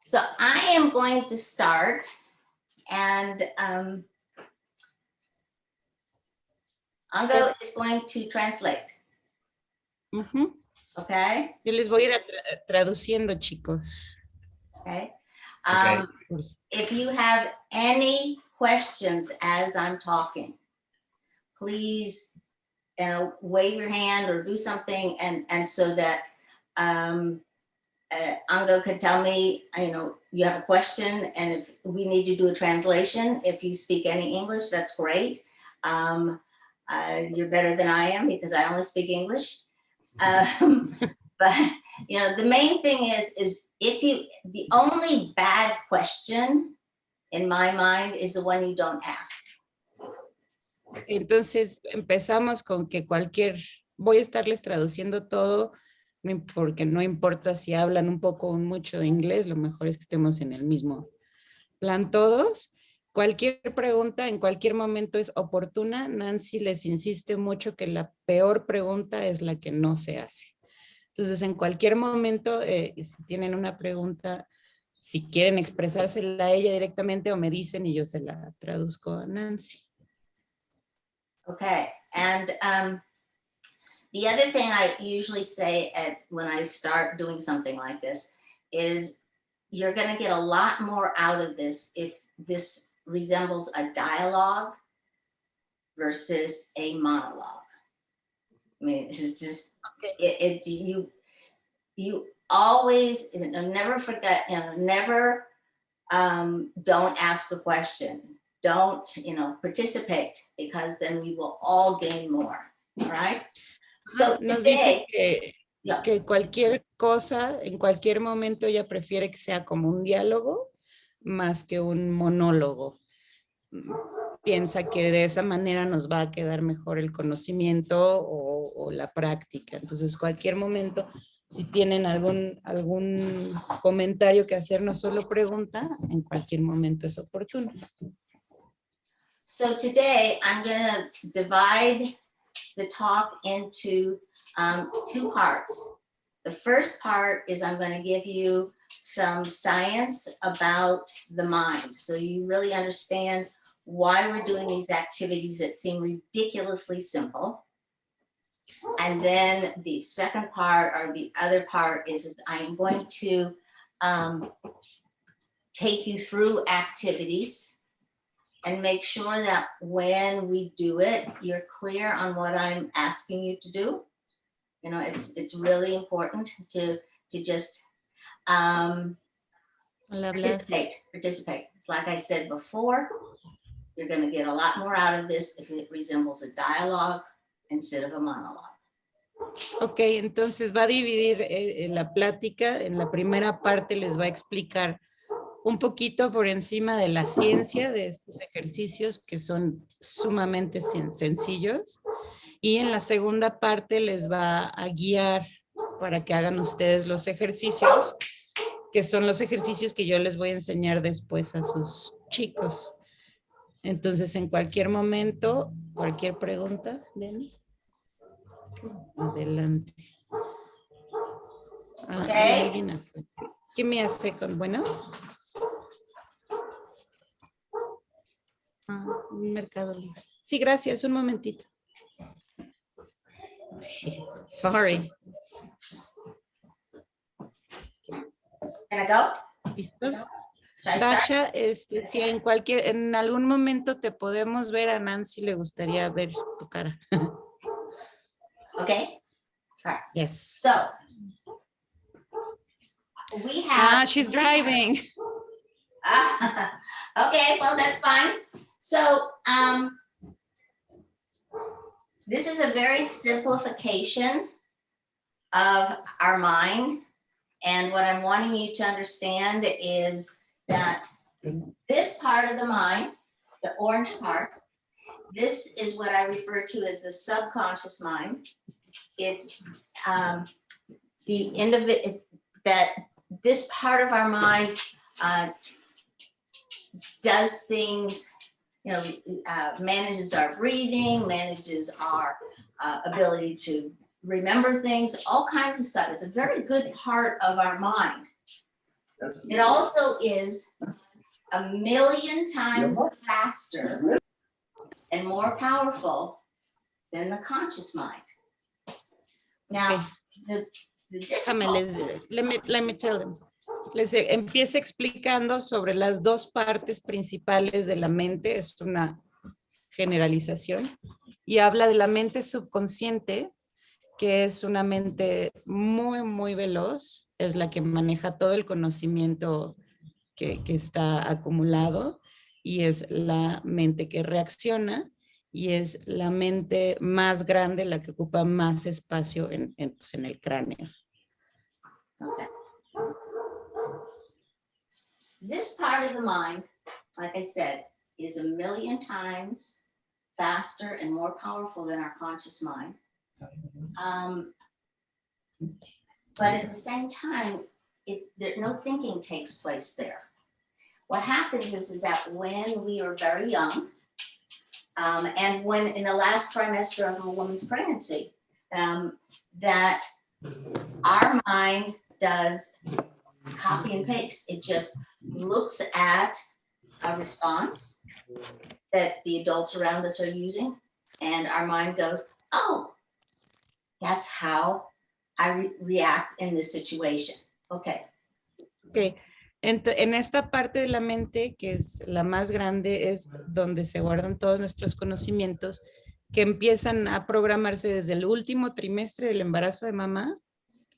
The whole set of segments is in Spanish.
So I am going to start, and Ango is going to translate. Okay. Yo les voy a ir traduciendo, chicos. Okay. Okay. If you have any questions as I'm talking, please, wave your hand or do something, and so that Ango could tell me, you have a question, and if we need to do a translation, if you speak any English, that's great. You're better than I am because I only speak English. But the main thing is the only bad question in my mind is the one you don't ask. Entonces empezamos con que voy a estarles traduciendo todo, porque no importa si hablan un poco o mucho de inglés, lo mejor es que estemos en el mismo plan todos. Cualquier pregunta en cualquier momento es oportuna. Nancy les insiste mucho que la peor pregunta es la que no se hace. Entonces, en cualquier momento, si tienen una pregunta, si quieren expresársela a ella directamente o me dicen y yo se la traduzco a Nancy. Okay, and the other thing I usually say when I start doing something like this is you're going to get a lot more out of this if this resembles a dialogue versus a monologue. I mean, it's just, okay. You always, never forget, never don't ask a question. Don't, participate, because then we will all gain more, all right? So nos today, dice que cualquier cosa, en cualquier momento ella prefiere que sea como un diálogo más que un monólogo. Piensa que de esa manera nos va a quedar mejor el conocimiento o la práctica. Entonces, cualquier momento, si tienen algún comentario que hacer, no solo pregunta, en cualquier momento es oportuno. So today, I'm going to divide the talk into 2 parts. The first part is I'm going to give you some science about the mind, so you really understand why we're doing these activities that seem ridiculously simple. And then the second part, or the other part, is I'm going to take you through activities and make sure that when we do it, you're clear on what I'm asking you to do. It's really important to just participate. It's like I said before, you're going to get a lot more out of this if it resembles a dialogue instead of a monologue. Ok, entonces va a dividir la plática. En la primera parte les va a explicar un poquito por encima de la ciencia de estos ejercicios que son sumamente sencillos. Y en la segunda parte les va a guiar para que hagan ustedes los ejercicios, que son los ejercicios que yo les voy a enseñar después a sus chicos. Entonces, en cualquier momento, cualquier pregunta, Dani. Adelante. Okay. Alguien afuera. Give me a second, bueno. Mercado Libre. Sí, gracias, un momentito. Sorry. Can I go? ¿Listo? Tasha, si en algún momento te podemos ver, a Nancy le gustaría ver tu cara. Okay. All right. Yes. So we have. She's driving. Okay, well, that's fine. So this is a very simplification of our mind. And what I'm wanting you to understand is that this part of the mind, the orange part, this is what I refer to as the subconscious mind. It's the end of it, that this part of our mind does things, manages our breathing, manages our ability to remember things, all kinds of stuff. It's a very good part of our mind. It also is 1,000,000 times faster and more powerful than the conscious mind. Now, the Déjame, difficult- let me tell them. Les empieza explicando sobre las dos partes principales de la mente, es una generalización, y habla de la mente subconsciente, que es una mente muy, muy veloz, es la que maneja todo el conocimiento que está acumulado, y es la mente que reacciona, y es la mente más grande, la que ocupa más espacio pues, en el cráneo. Okay. This part of the mind, like I said, is 1,000,000 times faster and more powerful than our conscious mind. But at the same time, no thinking takes place there. What happens is that when we are very young, and when in the last trimester of a woman's pregnancy, that our mind does copy and paste. It just looks at a response that the adults around us are using, and our mind goes, oh, that's how I react in this situation. Okay. Okay. En esta parte de la mente, que es la más grande, es donde se guardan todos nuestros conocimientos que empiezan a programarse desde el último trimestre del embarazo de mamá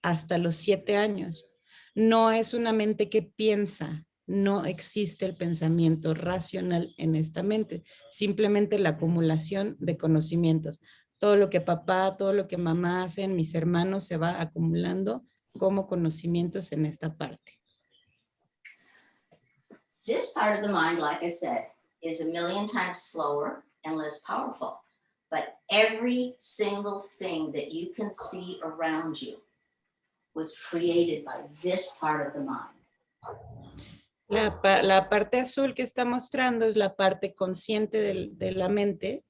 hasta los 7 años. No es una mente que piensa, no existe el pensamiento racional en esta mente, simplemente la acumulación de conocimientos. Todo lo que papá, todo lo que mamá hacen, mis hermanos, se va acumulando como conocimientos en esta parte. This part of the mind, like I said, is 1,000,000 times slower and less powerful. But every single thing that you can see around you was created by this part of the mind. La parte azul que está mostrando es la parte consciente de la mente,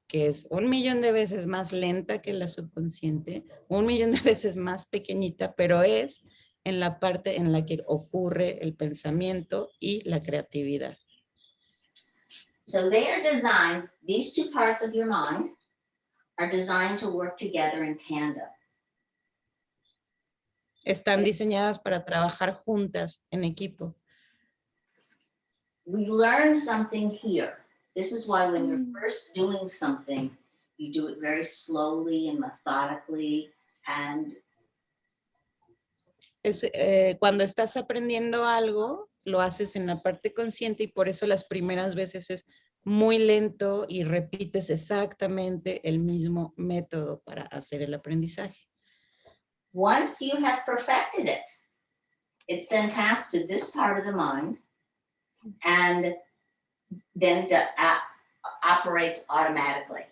que es 1,000,000 de veces más lenta que la subconsciente, 1,000,000 de veces más pequeñita, pero es en la parte en la que ocurre el pensamiento y la creatividad. So they are designed, these two parts of your mind are designed to work together in tandem. Están diseñadas para trabajar juntas en equipo. We learn something here. This is why when you're first doing something, you do it very slowly and methodically. And cuando estás aprendiendo algo, lo haces en la parte consciente y por eso las primeras veces es muy lento y repites exactamente el mismo método para hacer el aprendizaje. once you have perfected it, it's then passed to this part of the mind and then operates automatically.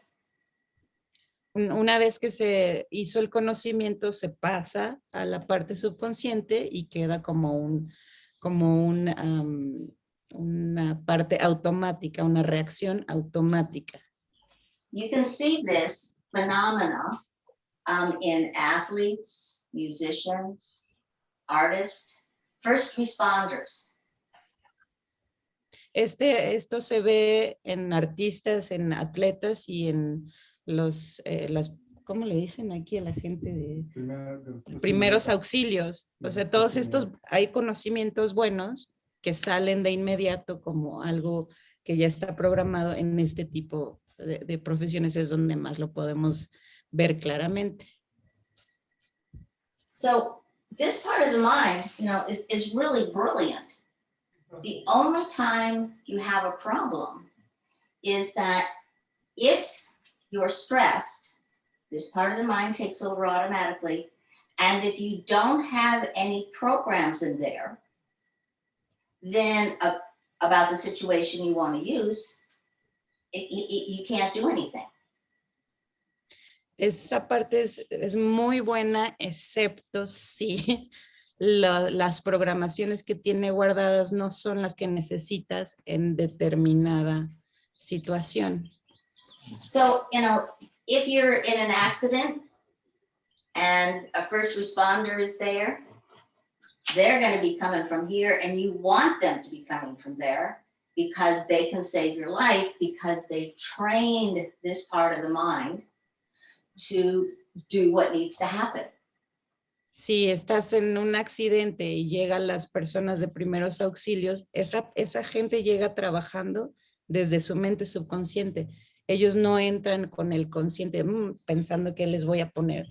Una vez que se hizo el conocimiento, se pasa a la parte subconsciente y queda como una parte automática, una reacción automática. You can see this phenomena in athletes, musicians, artists, first responders. Esto se ve en artistas, en atletas y en ¿cómo le dicen aquí a la gente de primeros auxilios? O sea, todos estos, hay conocimientos buenos que salen de inmediato como algo que ya está programado en este tipo de profesiones, es donde más lo podemos ver claramente. So this part of the mind, is really brilliant. The only time you have a problem is that if you're stressed, this part of the mind takes over automatically. And if you don't have any programs in there, then about the situation you want to use, you can't do anything. Esa parte es muy buena, excepto si las programaciones que tiene guardadas no son las que necesitas en determinada situación. So, if you're in an accident and a first responder is there, they're going to be coming from here, and you want them to be coming from there because they can save your life, because they've trained this part of the mind to do what needs to happen. Si estás en un accidente y llegan las personas de primeros auxilios, esa gente llega trabajando desde su mente subconsciente. Ellos no entran con el consciente pensando que les voy a poner.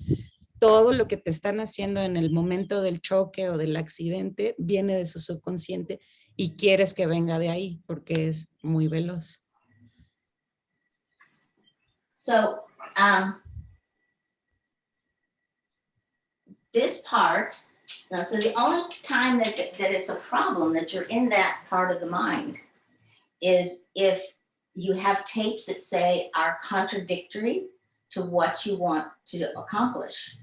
Todo lo que te están haciendo en el momento del choque o del accidente viene de su subconsciente y quieres que venga de ahí porque es muy veloz. So, this part, so the only time that it's a problem that you're in that part of the mind is if you have tapes that say are contradictory to what you want to accomplish.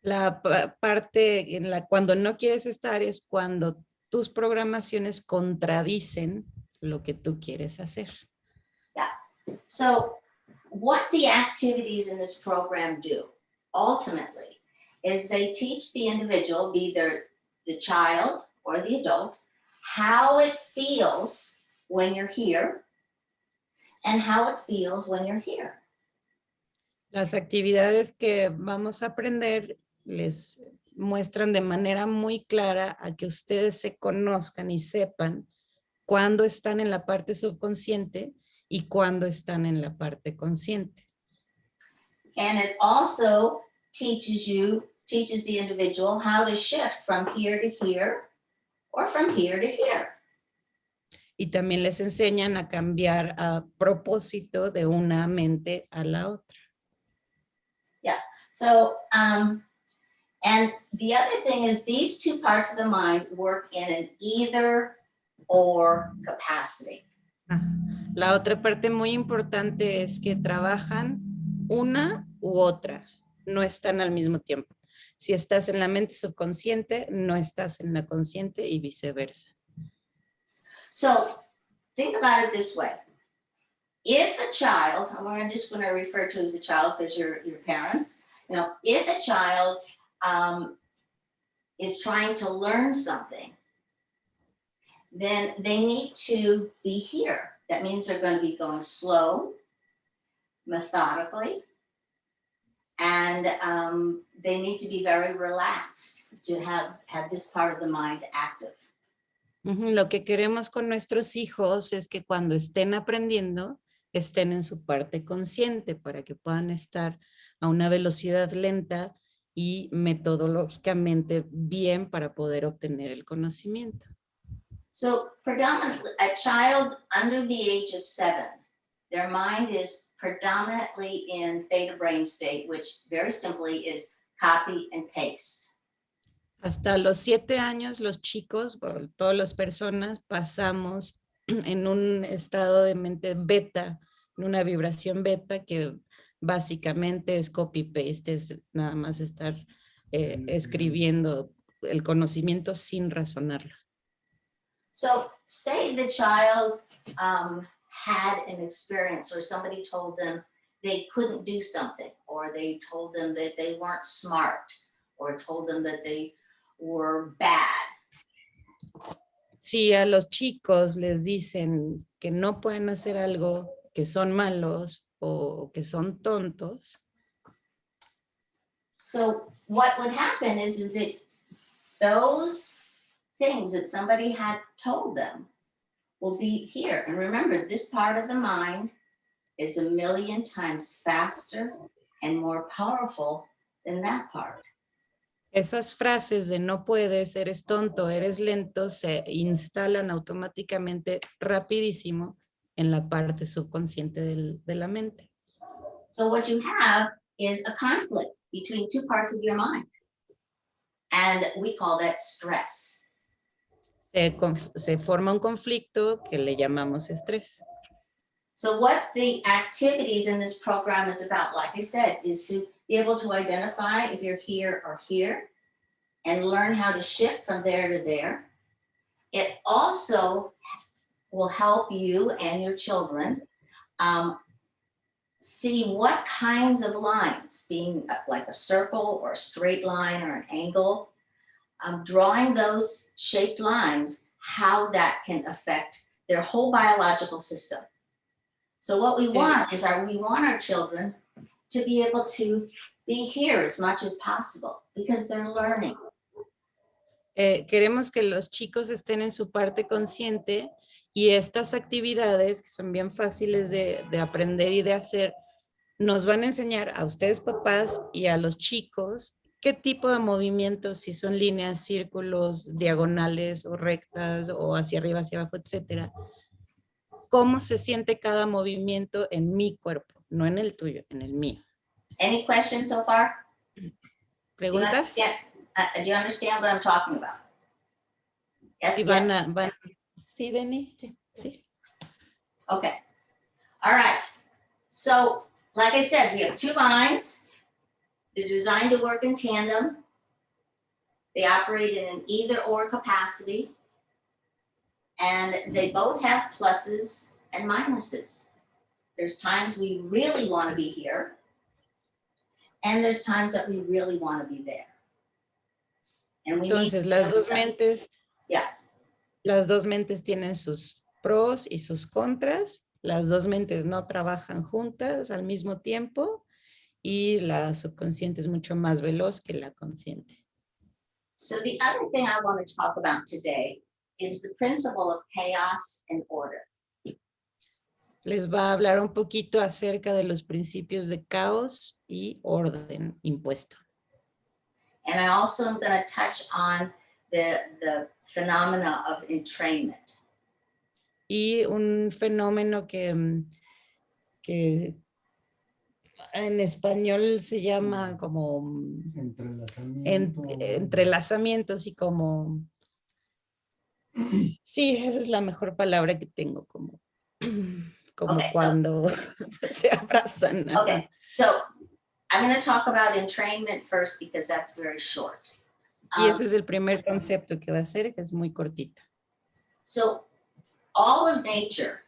La parte en la cuando no quieres estar es cuando tus programaciones contradicen lo que tú quieres hacer. Yeah. So what the activities in this program do ultimately is they teach the individual, either the child or the adult, how it feels when you're here and how it feels when you're here. Las actividades que vamos a aprender les muestran de manera muy clara a que ustedes se conozcan y sepan cuándo están en la parte subconsciente y cuándo están en la parte consciente. And it also teaches the individual how to shift from here to here or from here to here. Y también les enseñan a cambiar a propósito de una mente a la otra. Yeah. So, and the other thing is these two parts of the mind work in an either or capacity. La otra parte muy importante es que trabajan una u otra, no están al mismo tiempo. Si estás en la mente subconsciente, no estás en la consciente y viceversa. So think about it this way. If a child, I'm just going to refer to as a child because you're parents, if a child is trying to learn something, then they need to be here. That means they're going to be going slow, methodically, and they need to be very relaxed to have this part of the mind active. Lo que queremos con nuestros hijos es que cuando estén aprendiendo, estén en su parte consciente para que puedan estar a una velocidad lenta y metodológicamente bien para poder obtener el conocimiento. So predominantly, a child under the age of 7, their mind is predominantly in theta brain state, which very simply is copy and paste. Hasta los 7 años, los chicos, bueno, todas las personas pasamos en un estado de mente beta, en una vibración beta que básicamente es copy-paste, es nada más estar escribiendo el conocimiento sin razonarlo. So say the child had an experience or somebody told them they couldn't do something, or they told them that they weren't smart, or told them that they were bad. Si a los chicos les dicen que no pueden hacer algo, que son malos o que son tontos. So what would happen is that those things that somebody had told them will be here. And remember, this part of the mind is 1,000,000 times faster and more powerful than that part. Esas frases de no puedes, eres tonto, eres lento, se instalan automáticamente rapidísimo en la parte subconsciente de la mente. So what you have is a conflict between two parts of your mind. And we call that stress. Se forma un conflicto que le llamamos estrés. So what the activities in this program is about, like I said, is to be able to identify if you're here or here and learn how to shift from there to there. It also will help you and your children see what kinds of lines, being like a circle or a straight line or an angle, drawing those shaped lines, how that can affect their whole biological system. So what we want is we want our children to be able to be here as much as possible because they're learning. Queremos que los chicos estén en su parte consciente y estas actividades, que son bien fáciles de aprender y de hacer, nos van a enseñar a ustedes papás y a los chicos qué tipo de movimientos, si son líneas, círculos, diagonales o rectas o hacia arriba, hacia abajo, etcétera. Cómo se siente cada movimiento en mi cuerpo, no en el tuyo, en el mío. Any questions so far? ¿Preguntas? Do you understand what I'm talking about? Yes, Sí, yes. Sí, Denny, sí. Okay. All right. So, like I said, we have 2 minds. They're designed to work in tandem. They operate in an either or capacity. And they both have pluses and minuses. There's times we really want to be here. And there's times that we really want to be there. And we Entonces, las dos mentes tienen sus pros y sus contras. Las dos mentes no trabajan juntas al mismo tiempo y la subconsciente es mucho más veloz que la consciente. So the other thing I want to talk about today is the principle of chaos and order. Les va a hablar un poquito acerca de los principios de caos y orden impuesto. And I also am going to touch on the phenomena of entrainment. Y un fenómeno que en español se llama como entrelazamiento, así como, sí, esa es la mejor palabra que tengo, como okay, cuando se abrazan. Okay, so I'm going to talk about entrainment first because that's very short. Y ese es el primer concepto que va a ser, que es muy cortito. So all of nature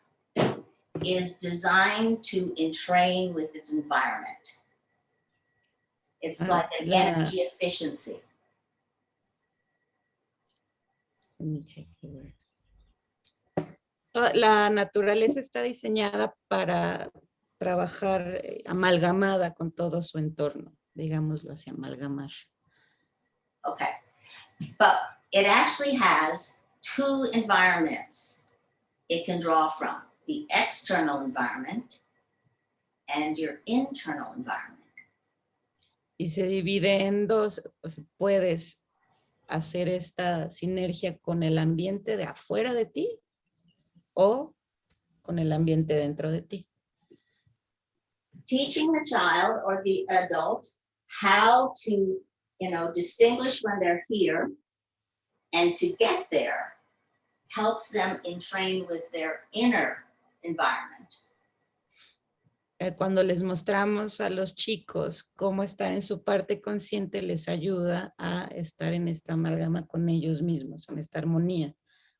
is designed to entrain with its environment. It's like an energy efficiency. La naturaleza está diseñada para trabajar amalgamada con todo su entorno, digámoslo así, amalgamar. Okay, but it actually has 2 environments it can draw from, the external environment and your internal environment. Y se divide en 2, o sea, puedes hacer esta sinergia con el ambiente de afuera de ti o con el ambiente dentro de ti. Teaching the child or the adult how to, distinguish when they're here and to get there helps them entrain with their inner environment. Cuando les mostramos a los chicos cómo estar en su parte consciente, les ayuda a estar en esta amalgama con ellos mismos, en esta armonía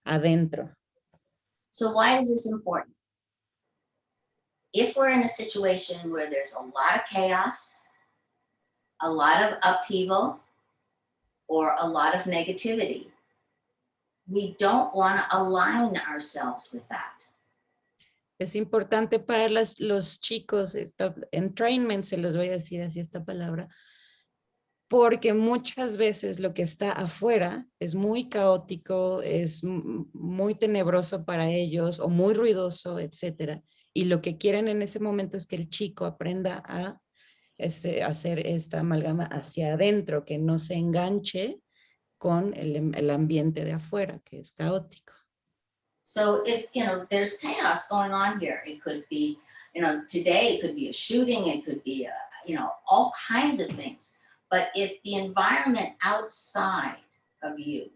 adentro. So why is this important? If we're in a situation where there's a lot of chaos, a lot of upheaval, or a lot of negativity, we don't want to align ourselves with that. Es importante para los chicos, entrainment, se los voy a decir así esta palabra, porque muchas veces lo que está afuera es muy caótico, es muy tenebroso para ellos o muy ruidoso, etcétera. Y lo que quieren en ese momento es que el chico aprenda a hacer esta amalgama hacia adentro, que no se enganche con el ambiente de afuera, que es caótico. So if, there's chaos going on here, it could be, today it could be a shooting, it could be, all kinds of things. But if the environment outside of you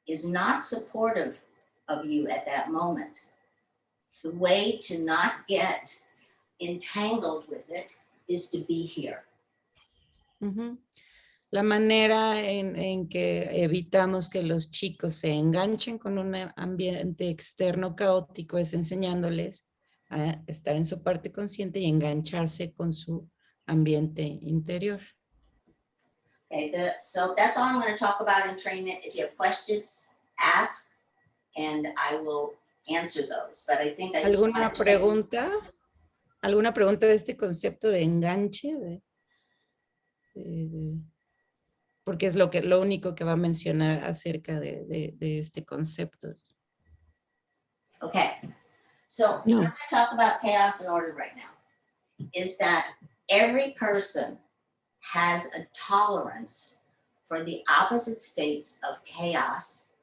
is not supportive of you at that moment, the way to not get entangled with it is to be here. Uh-huh. La manera en que evitamos que los chicos se enganchen con un ambiente externo caótico es enseñándoles a estar en su parte consciente y engancharse con su ambiente interior. Okay, so that's all I'm going to talk about in entrainment. If you have questions, ask, and I will answer those. But I think I just ¿Alguna pregunta? ¿Alguna pregunta de este concepto de enganche? Porque es lo único que va a mencionar acerca de este concepto. Okay, so No. what I'm going to talk about chaos and order right now is that every person has a tolerance for the opposite states of chaos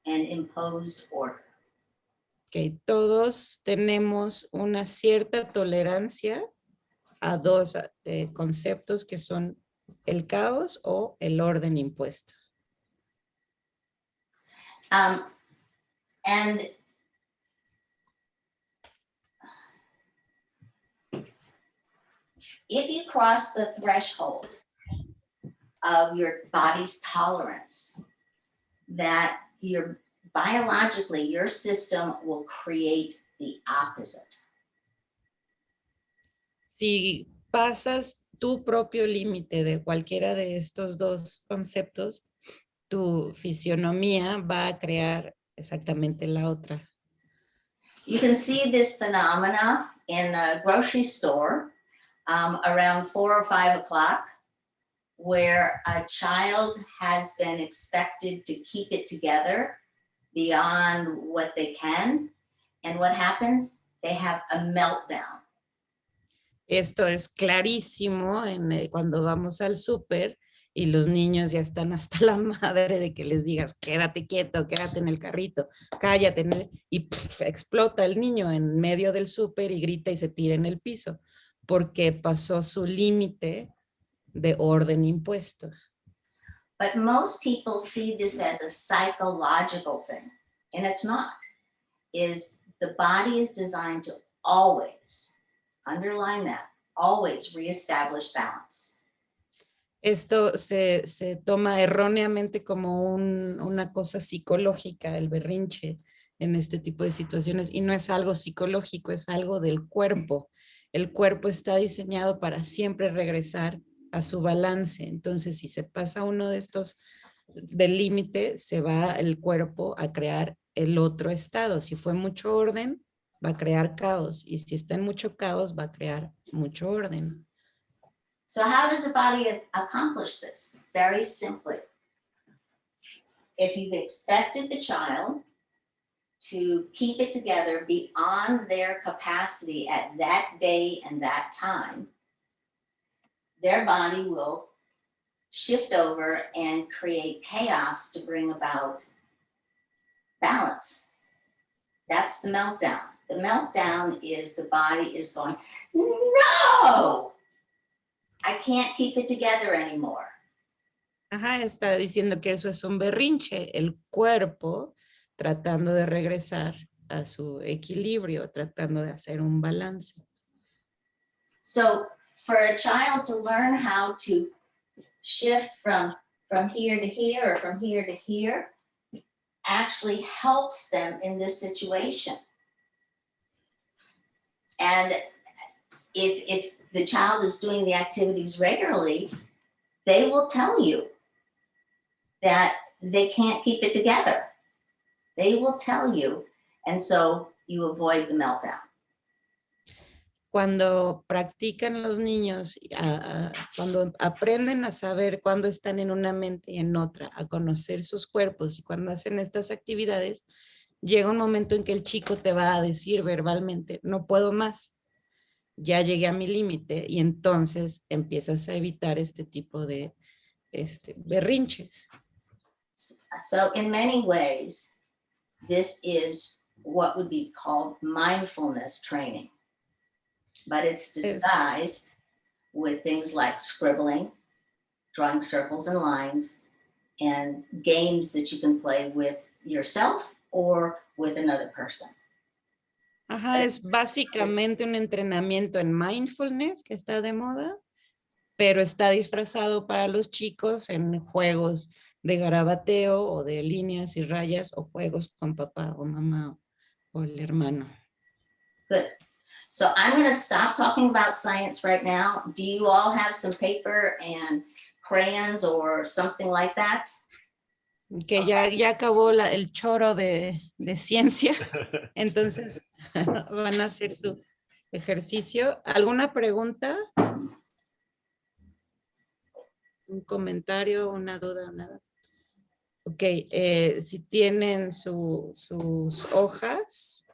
and imposed order. Okay, todos tenemos una cierta tolerancia a dos conceptos que son el caos o el orden impuesto. And if you cross the threshold of your body's tolerance, that biologically, your system will create the opposite. Si pasas tu propio límite de cualquiera de estos dos conceptos, tu fisionomía va a crear exactamente la otra. You can see this phenomena in a grocery store around 4 or 5 o'clock, where a child has been expected to keep it together beyond what they can. And what happens? They have a meltdown. Esto es clarísimo cuando vamos al súper y los niños ya están hasta la madre de que les digas, quédate quieto, quédate en el carrito, cállate, y explota el niño en medio del súper y grita y se tira en el piso, porque pasó su límite de orden impuesto. But most people see this as a psychological thing, and it's not. The body is designed to always, underline that, always reestablish balance. Esto se toma erróneamente como una cosa psicológica, el berrinche en este tipo de situaciones, y no es algo psicológico, es algo del cuerpo. El cuerpo está diseñado para siempre regresar a su balance. Entonces, si se pasa uno de estos del límite, se va el cuerpo a crear el otro estado. Si fue mucho orden, va a crear caos, y si está en mucho caos, va a crear mucho orden. So how does the body accomplish this? Very simply. If you've expected the child to keep it together beyond their capacity at that day and that time, their body will shift over and create chaos to bring about balance. That's the meltdown. The meltdown is the body is going, no! I can't keep it together anymore. Ajá, está diciendo que eso es un berrinche, el cuerpo tratando de regresar a su equilibrio, tratando de hacer un balance. So for a child to learn how to shift from here to here or from here to here actually helps them in this situation. And if the child is doing the activities regularly, they will tell you that they can't keep it together. They will tell you, and so you avoid the meltdown. Cuando practican los niños, cuando aprenden a saber cuándo están en una mente y en otra, a conocer sus cuerpos, y cuando hacen estas actividades, llega un momento en que el chico te va a decir verbalmente, no puedo más, ya llegué a mi límite, y entonces empiezas a evitar este tipo de berrinches. So in many ways, this is what would be called mindfulness training, but it's disguised with things like scribbling, drawing circles and lines, and games that you can play with yourself or with another person. Ajá, es básicamente un entrenamiento en mindfulness que está de moda, pero está disfrazado para los chicos en juegos de garabateo o de líneas y rayas o juegos con papá o mamá o el hermano. Good. So I'm going to stop talking about science right now. Do you all have some paper and crayons or something like that? Que ya acabó el choro de ciencia, entonces van a hacer su ejercicio. ¿Alguna pregunta? ¿Un comentario, una duda, nada? Ok, si tienen sus hojas,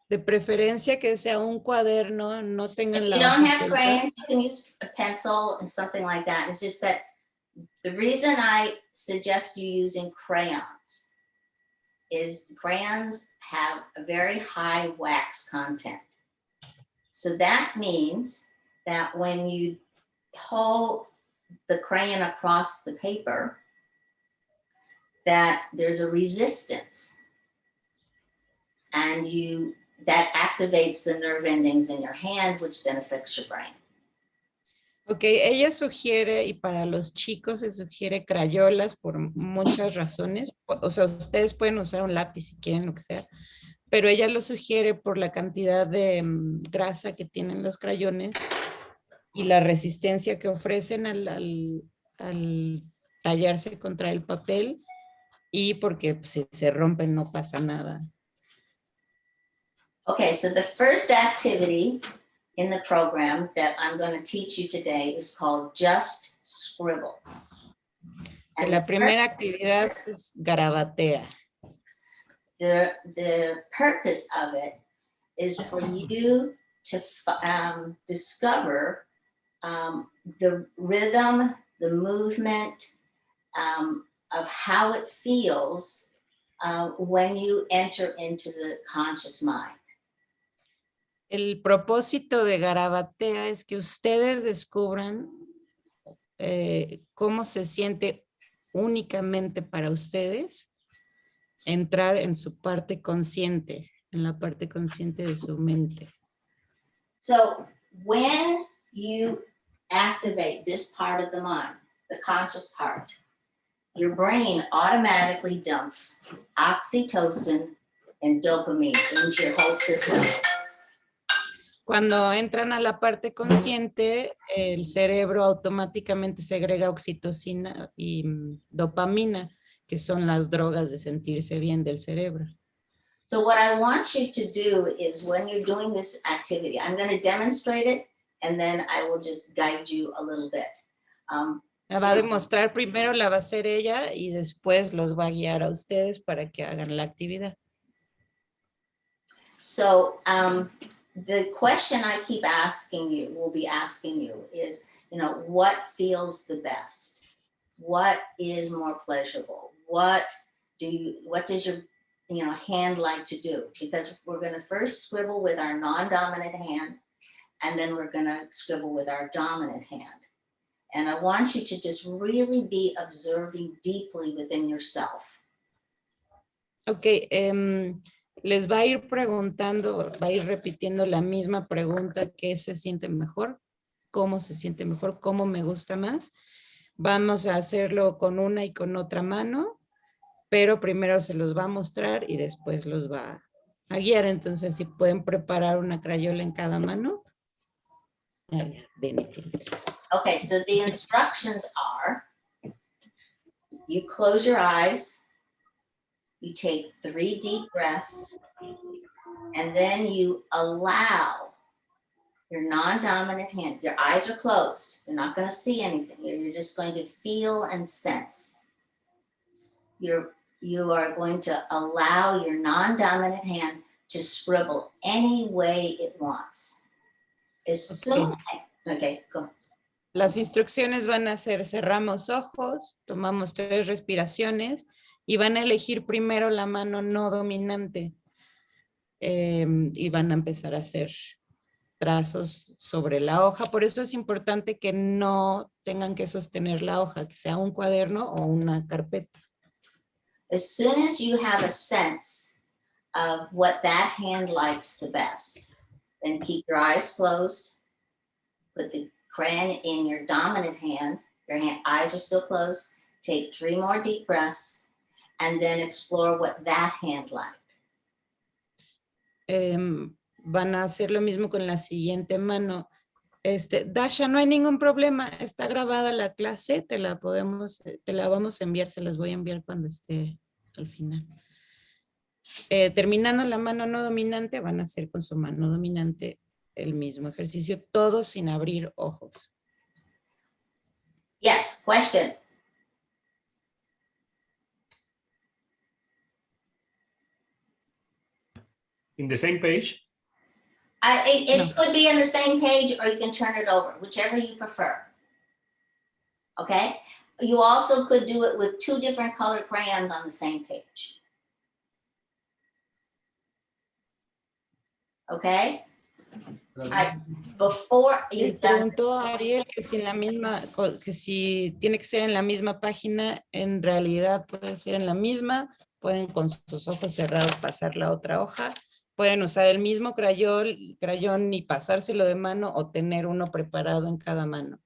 de preferencia que sea un cuaderno, no tengan If la you don't hoja have suelta. crayons, you can use a pencil and something like that. It's just that the reason I suggest you using crayons is the crayons have a very high wax content. So that means that when you pull the crayon across the paper, that there's a resistance, and that activates the nerve endings in your hand, which then affects your brain. Ok, ella sugiere, y para los chicos se sugiere crayolas por muchas razones. O sea, ustedes pueden usar un lápiz si quieren, lo que sea, pero ella lo sugiere por la cantidad de grasa que tienen los crayones y la resistencia que ofrecen al tallarse contra el papel, y porque pues, si se rompen no pasa nada. Okay, so the first activity in the program that I'm going to teach you today is called Just Scribble. Que la primera actividad es garabatea. The purpose of it is for you to discover the rhythm, the movement of how it feels when you enter into the conscious mind. El propósito de garabatea es que ustedes descubran cómo se siente únicamente para ustedes entrar en su parte consciente, en la parte consciente de su mente. So when you activate this part of the mind, the conscious part, your brain automatically dumps oxytocin and dopamine into your whole system. Cuando entran a la parte consciente, el cerebro automáticamente segrega oxitocina y dopamina, que son las drogas de sentirse bien del cerebro. So what I want you to do is when you're doing this activity, I'm going to demonstrate it and then I will just guide you a little bit. La va a demostrar primero, la va a hacer ella y después los va a guiar a ustedes para que hagan la actividad. So the question I keep asking you, will be asking you is, what feels the best? What is more pleasurable? What does your hand like to do? Because we're going to first scribble with our non-dominant hand, and then we're going to scribble with our dominant hand. And I want you to just really be observing deeply within yourself. Ok, les va a ir preguntando, va a ir repitiendo la misma pregunta: ¿qué se siente mejor? ¿Cómo se siente mejor? ¿Cómo me gusta más? Vamos a hacerlo con una y con otra mano, pero primero se los va a mostrar y después los va a guiar. Entonces, si pueden preparar una crayola en cada mano. Okay, so the instructions are, you close your eyes, you take 3 deep breaths, and then you allow your non-dominant hand, your eyes are closed, you're not going to see anything, you're just going to feel and sense. You are going to allow your non-dominant hand to scribble any way it wants. Okay, go. Las instrucciones van a ser: cerramos ojos, tomamos 3 respiraciones y van a elegir primero la mano no dominante y van a empezar a hacer trazos sobre la hoja. Por eso es importante que no tengan que sostener la hoja, que sea un cuaderno o una carpeta. As soon as you have a sense of what that hand likes the best, then keep your eyes closed, put the crayon in your dominant hand, your eyes are still closed, take 3 more deep breaths, and then explore what that hand liked. Van a hacer lo mismo con la siguiente mano. Dasha, no hay ningún problema, está grabada la clase, te la vamos a enviar, se las voy a enviar cuando esté al final. Terminando la mano no dominante, van a hacer con su mano dominante el mismo ejercicio, todos sin abrir ojos. Yes, question. In the same page? It No. could be in the same page or you can turn it over, whichever you prefer. Okay? You also could do it with 2 different color crayons on the same page. Okay? All right. Before Le you've done, preguntó a Ariel que si, que si tiene que ser en la misma página, en realidad puede ser en la misma, pueden con sus ojos cerrados pasar la otra hoja, pueden usar el mismo crayón y pasárselo de mano o tener uno preparado en cada mano.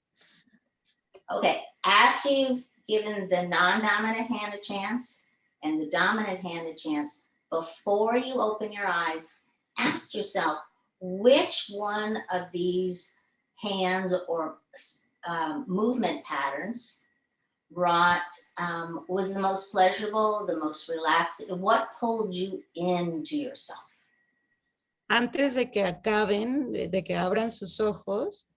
okay, after you've given the non-dominant hand a chance and the dominant hand a chance, before you open your eyes, ask yourself, which one of these hands or movement patterns was the most pleasurable, the most relaxing? What pulled you into yourself? Antes de que acaben, de que abran sus ojos,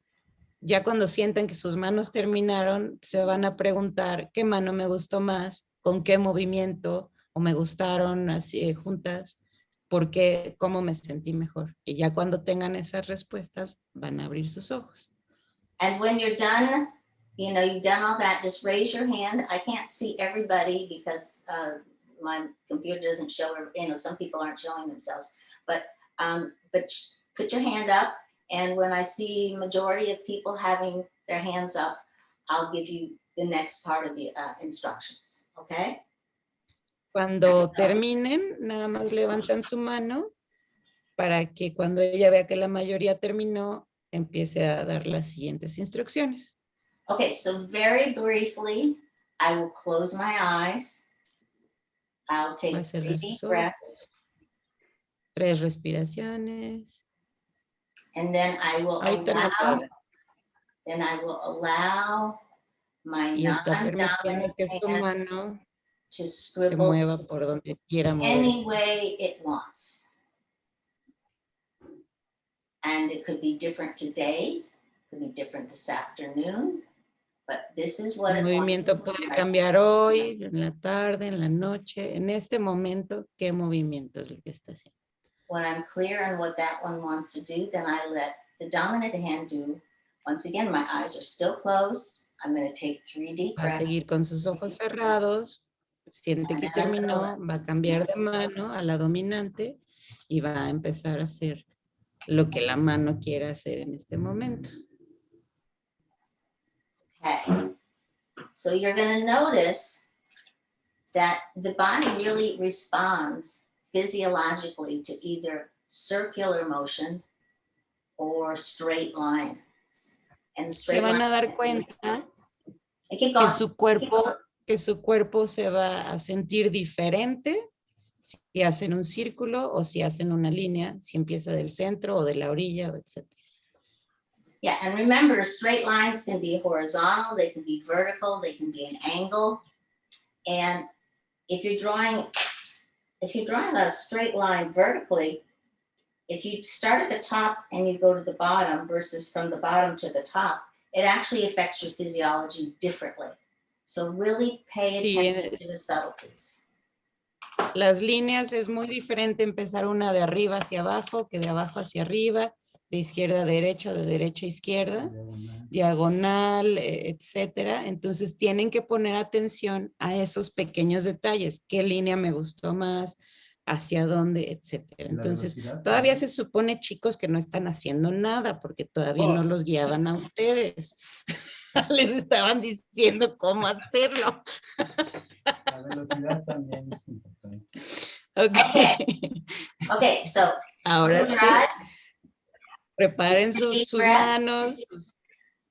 ya cuando sientan que sus manos terminaron, se van a preguntar qué mano me gustó más, con qué movimiento, o me gustaron así juntas, porque cómo me sentí mejor. Y ya cuando tengan esas respuestas, van a abrir sus ojos. And when you're done, you know, you've done all that, just raise your hand. I can't see everybody because my computer doesn't show, you know, some people aren't showing themselves, but put your hand up. And when I see majority of people having their hands up, I'll give you the next part of the instructions, okay? Cuando terminen, nada más levantan su mano para que cuando ella vea que la mayoría terminó, empiece a dar las siguientes instrucciones. Okay, so very briefly, I will close my eyes. I'll take Va a 3 cerrar deep sus breaths. 3 respiraciones. And then I will Ahorita no allow, puedo. my Y está permitiendo non-dominant que su hand mano to se scribble mueva por donde quiera any moverse. way it wants. And it could be different today, could be different this afternoon, but this is what El it movimiento wants. puede cambiar hoy, en la tarde, en la noche. En este momento, ¿qué movimiento es lo que está haciendo? When I'm clear on what that one wants to do, then I let the dominant hand do. Once again, my eyes are still closed. I'm going to take 3 deep Va a breaths. seguir con sus ojos cerrados. Siente que terminó, va a cambiar de mano a la dominante y va a empezar a hacer lo que la mano quiera hacer en este momento. Okay. So you're going to notice that the body really responds physiologically to either circular motion or straight line. And the Se straight van line, a dar cuenta I keep que going. su cuerpo se va a sentir diferente si hacen un círculo o si hacen una línea, si empieza del centro o de la orilla, etc. Yeah, and remember, straight lines can be horizontal, they can be vertical, they can be an angle. And if you're drawing a straight line vertically, if you start at the top and you go to the bottom versus from the bottom to the top, it actually affects your physiology differently. So really pay attention to the subtleties. Las líneas es muy diferente empezar una de arriba hacia abajo que de abajo hacia arriba, de izquierda a derecha o de derecha a izquierda, diagonal, etcétera. Entonces tienen que poner atención a esos pequeños detalles. ¿Qué línea me gustó más? ¿Hacia dónde? Etcétera. Entonces todavía se supone, chicos, que no están haciendo nada porque todavía no los guiaban a ustedes. Les estaban diciendo cómo hacerlo. La velocidad también es importante. Okay, so ahora open your sí, eyes preparen sus manos,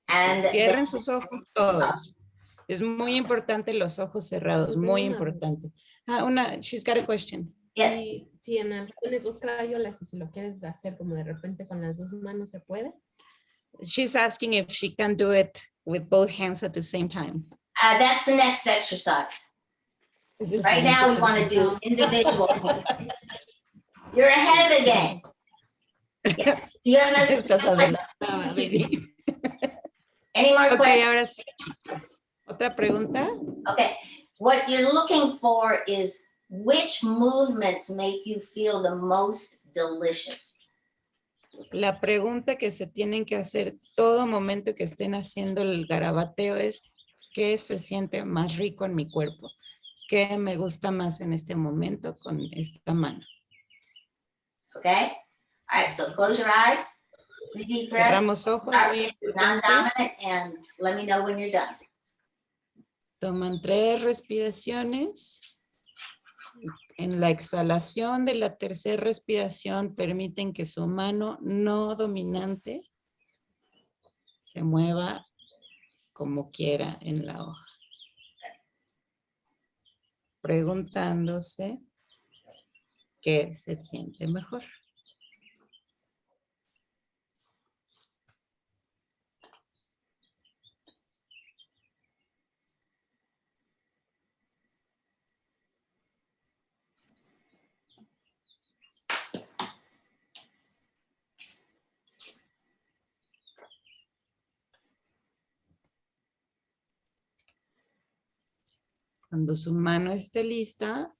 and cierren sus ojos todos. Es muy importante los ojos cerrados, muy importante. She's got a question. yes. Si en el pones 2 crayolas y si lo quieres hacer como de repente con las 2 manos, ¿se puede? She's asking if she can do it with both hands at the same time. That's the next exercise. Right now, we want to do individual hands. You're ahead of the game. Yes. Do you have another Estás question? adelantada, baby. Any more Ok, questions? ahora sí, chicos. ¿Otra pregunta? Okay. What you're looking for is which movements make you feel the most delicious. La pregunta que se tienen que hacer todo momento que estén haciendo el garabateo es ¿qué se siente más rico en mi cuerpo? ¿Qué me gusta más en este momento con esta mano? Okay. All right. So close your eyes. 3 deep breaths. Cerramos ojos, Start muy with importante. non-dominant and let me know when you're done. Toman 3 respiraciones. En la exhalación de la tercera respiración permiten que su mano no dominante se mueva como quiera en la hoja. Preguntándose qué se siente mejor. Cuando su mano esté lista,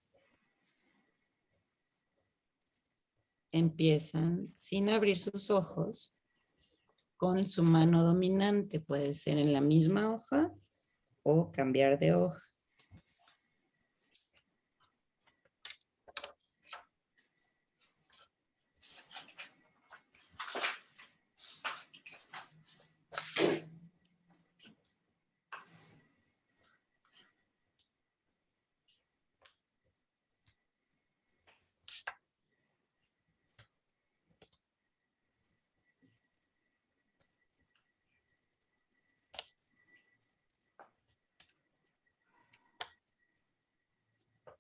empiezan sin abrir sus ojos con su mano dominante. Puede ser en la misma hoja o cambiar de hoja.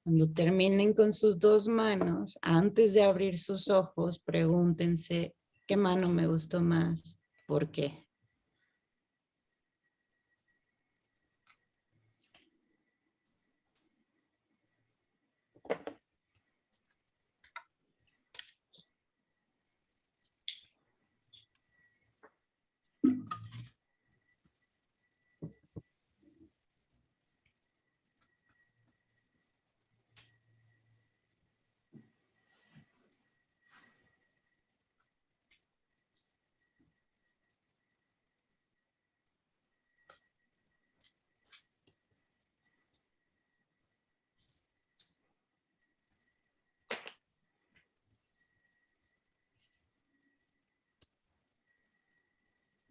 Cuando terminen con sus 2 manos, antes de abrir sus ojos, pregúntense, ¿qué mano me gustó más? ¿Por qué?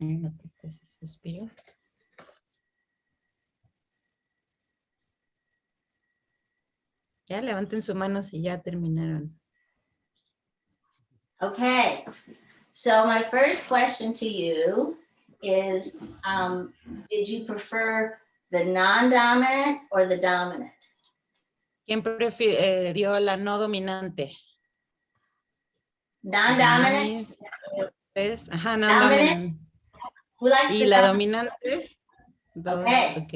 ¿Notaste ese suspiro? Ya levanten su mano si ya terminaron. Okay. So my first question to you is, did you prefer the non-dominant or the dominant? ¿Quién prefirió la no dominante? Non-dominant? Ajá, no Dominant? dominante. Who likes ¿Y the la dominant? dominante? Dos, Okay. ok.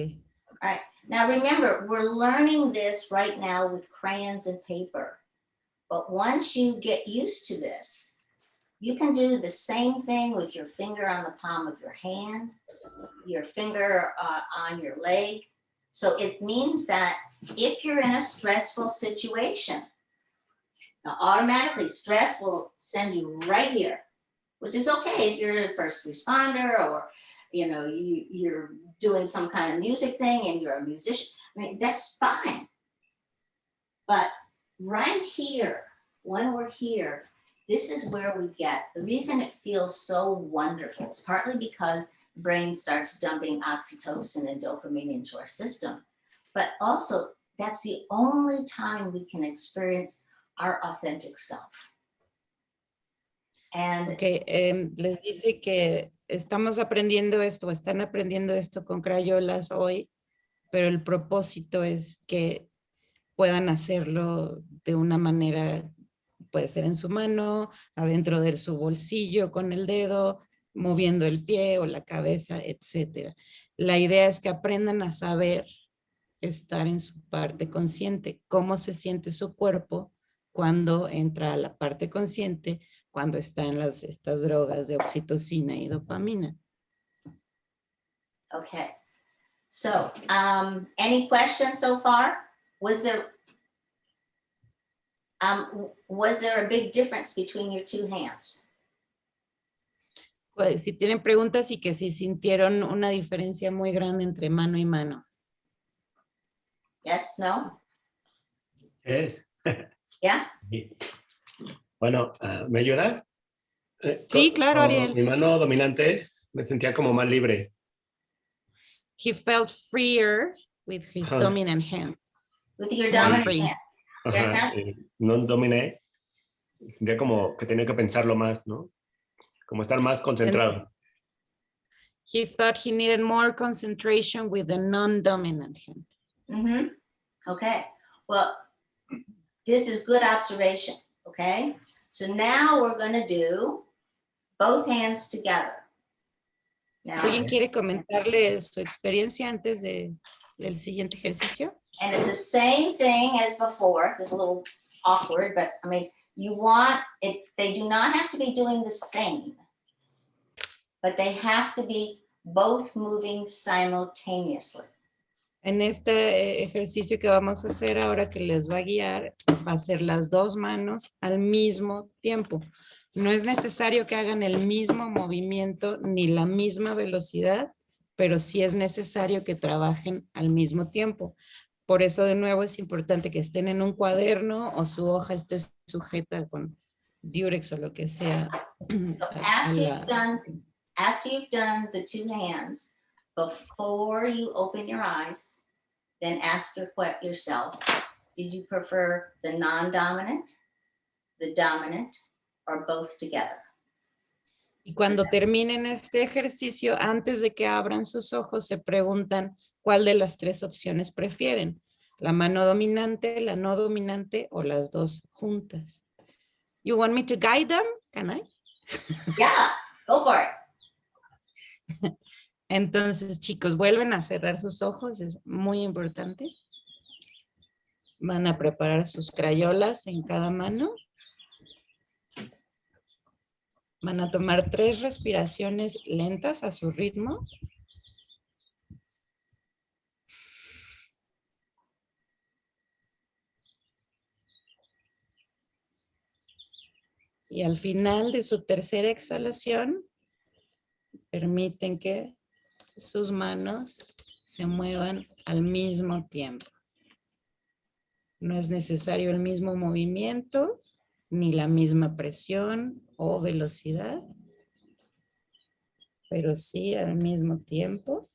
All right. Now remember, we're learning this right now with crayons and paper. But once you get used to this, you can do the same thing with your finger on the palm of your hand, your finger on your leg. So it means that if you're in a stressful situation, now automatically stress will send you right here, which is okay if you're a first responder or you're doing some kind of music thing and you're a musician. I mean, that's fine. But right here, when we're here, this is where we get, the reason it feels so wonderful is partly because the brain starts dumping oxytocin and dopamine into our system. But also, that's the only time we can experience our authentic self. And Ok, les dice que estamos aprendiendo esto, están aprendiendo esto con crayolas hoy, pero el propósito es que puedan hacerlo de una manera, puede ser en su mano, adentro de su bolsillo con el dedo, moviendo el pie o la cabeza, etcétera. La idea es que aprendan a saber estar en su parte consciente, cómo se siente su cuerpo cuando entra a la parte consciente, cuando está en estas drogas de oxitocina y dopamina. Okay. So, any questions so far? Was there a big difference between your two hands? Pues, si tienen preguntas y que si sintieron una diferencia muy grande entre mano y mano. Yes, no? Yes. Yeah? Bueno, ¿me ayudas? Sí, claro, Ariel. Mi mano dominante me sentía como más libre. He felt freer with his Ajá. dominant hand. With your More dominant free. hand. Your Ajá. hand? No dominé. Sentía como que tenía que pensarlo más, ¿no? Como estar más concentrado. He thought he needed more concentration with the non-dominant hand. Mm-hmm. Okay. Well, this is good observation. Okay. So now we're going to do both hands together. Now, ¿Alguien quiere comentarle su experiencia antes del siguiente ejercicio? and it's the same thing as before. This is a little awkward, but I mean, you want it, they do not have to be doing the same, but they have to be both moving simultaneously. En este ejercicio que vamos a hacer ahora, que les va a guiar, va a ser las dos manos al mismo tiempo. No es necesario que hagan el mismo movimiento ni la misma velocidad, pero sí es necesario que trabajen al mismo tiempo. Por eso, de nuevo, es importante que estén en un cuaderno o su hoja esté sujeta con Durex o lo que sea. So after you've done the two hands, before you open your eyes, then ask yourself, did you prefer the non-dominant, the dominant, or both together? Y cuando terminen este ejercicio, antes de que abran sus ojos, se preguntan cuál de las tres opciones prefieren. La mano dominante, la no dominante o las dos juntas. You want me to guide them? Can I? Yeah, go for it. Entonces, chicos, vuelven a cerrar sus ojos, es muy importante. Van a preparar sus crayolas en cada mano. Van a tomar 3 respiraciones lentas a su ritmo. Y al final de su tercera exhalación, permiten que sus manos se muevan al mismo tiempo. No es necesario el mismo movimiento, ni la misma presión o velocidad, pero sí al mismo tiempo,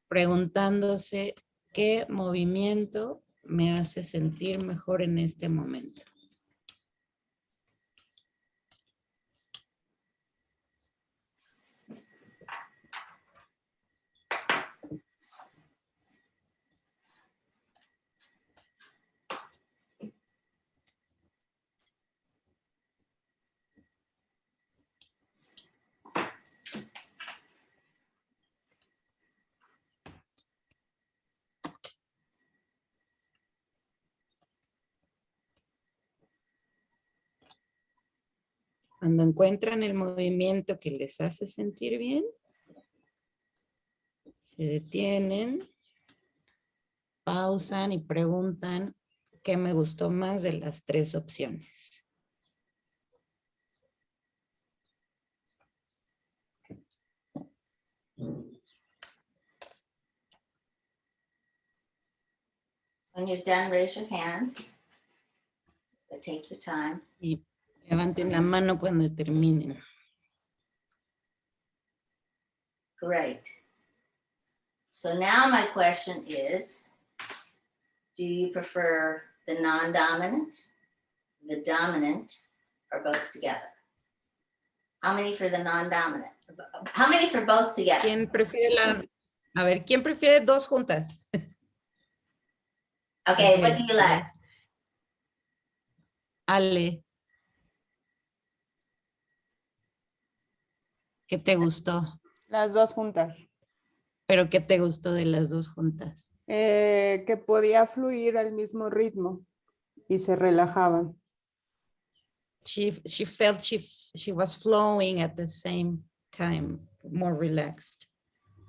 preguntándose qué movimiento me hace sentir mejor en este momento. Cuando encuentran el movimiento que les hace sentir bien, se detienen, pausan y preguntan qué me gustó más de las 3 opciones. When you're done, raise your hand. But take your time. Y levanten la mano cuando terminen. Great. So now my question is, do you prefer the non-dominant, the dominant, or both together? How many for the non-dominant? How many for both together? ¿Quién prefiere A ver, ¿quién prefiere 2 juntas? Okay, what do you like? Ale. ¿Qué te gustó? Las dos juntas. ¿Pero qué te gustó de las dos juntas? Que podía fluir al mismo ritmo y se relajaban. She felt she was flowing at the same time, more relaxed.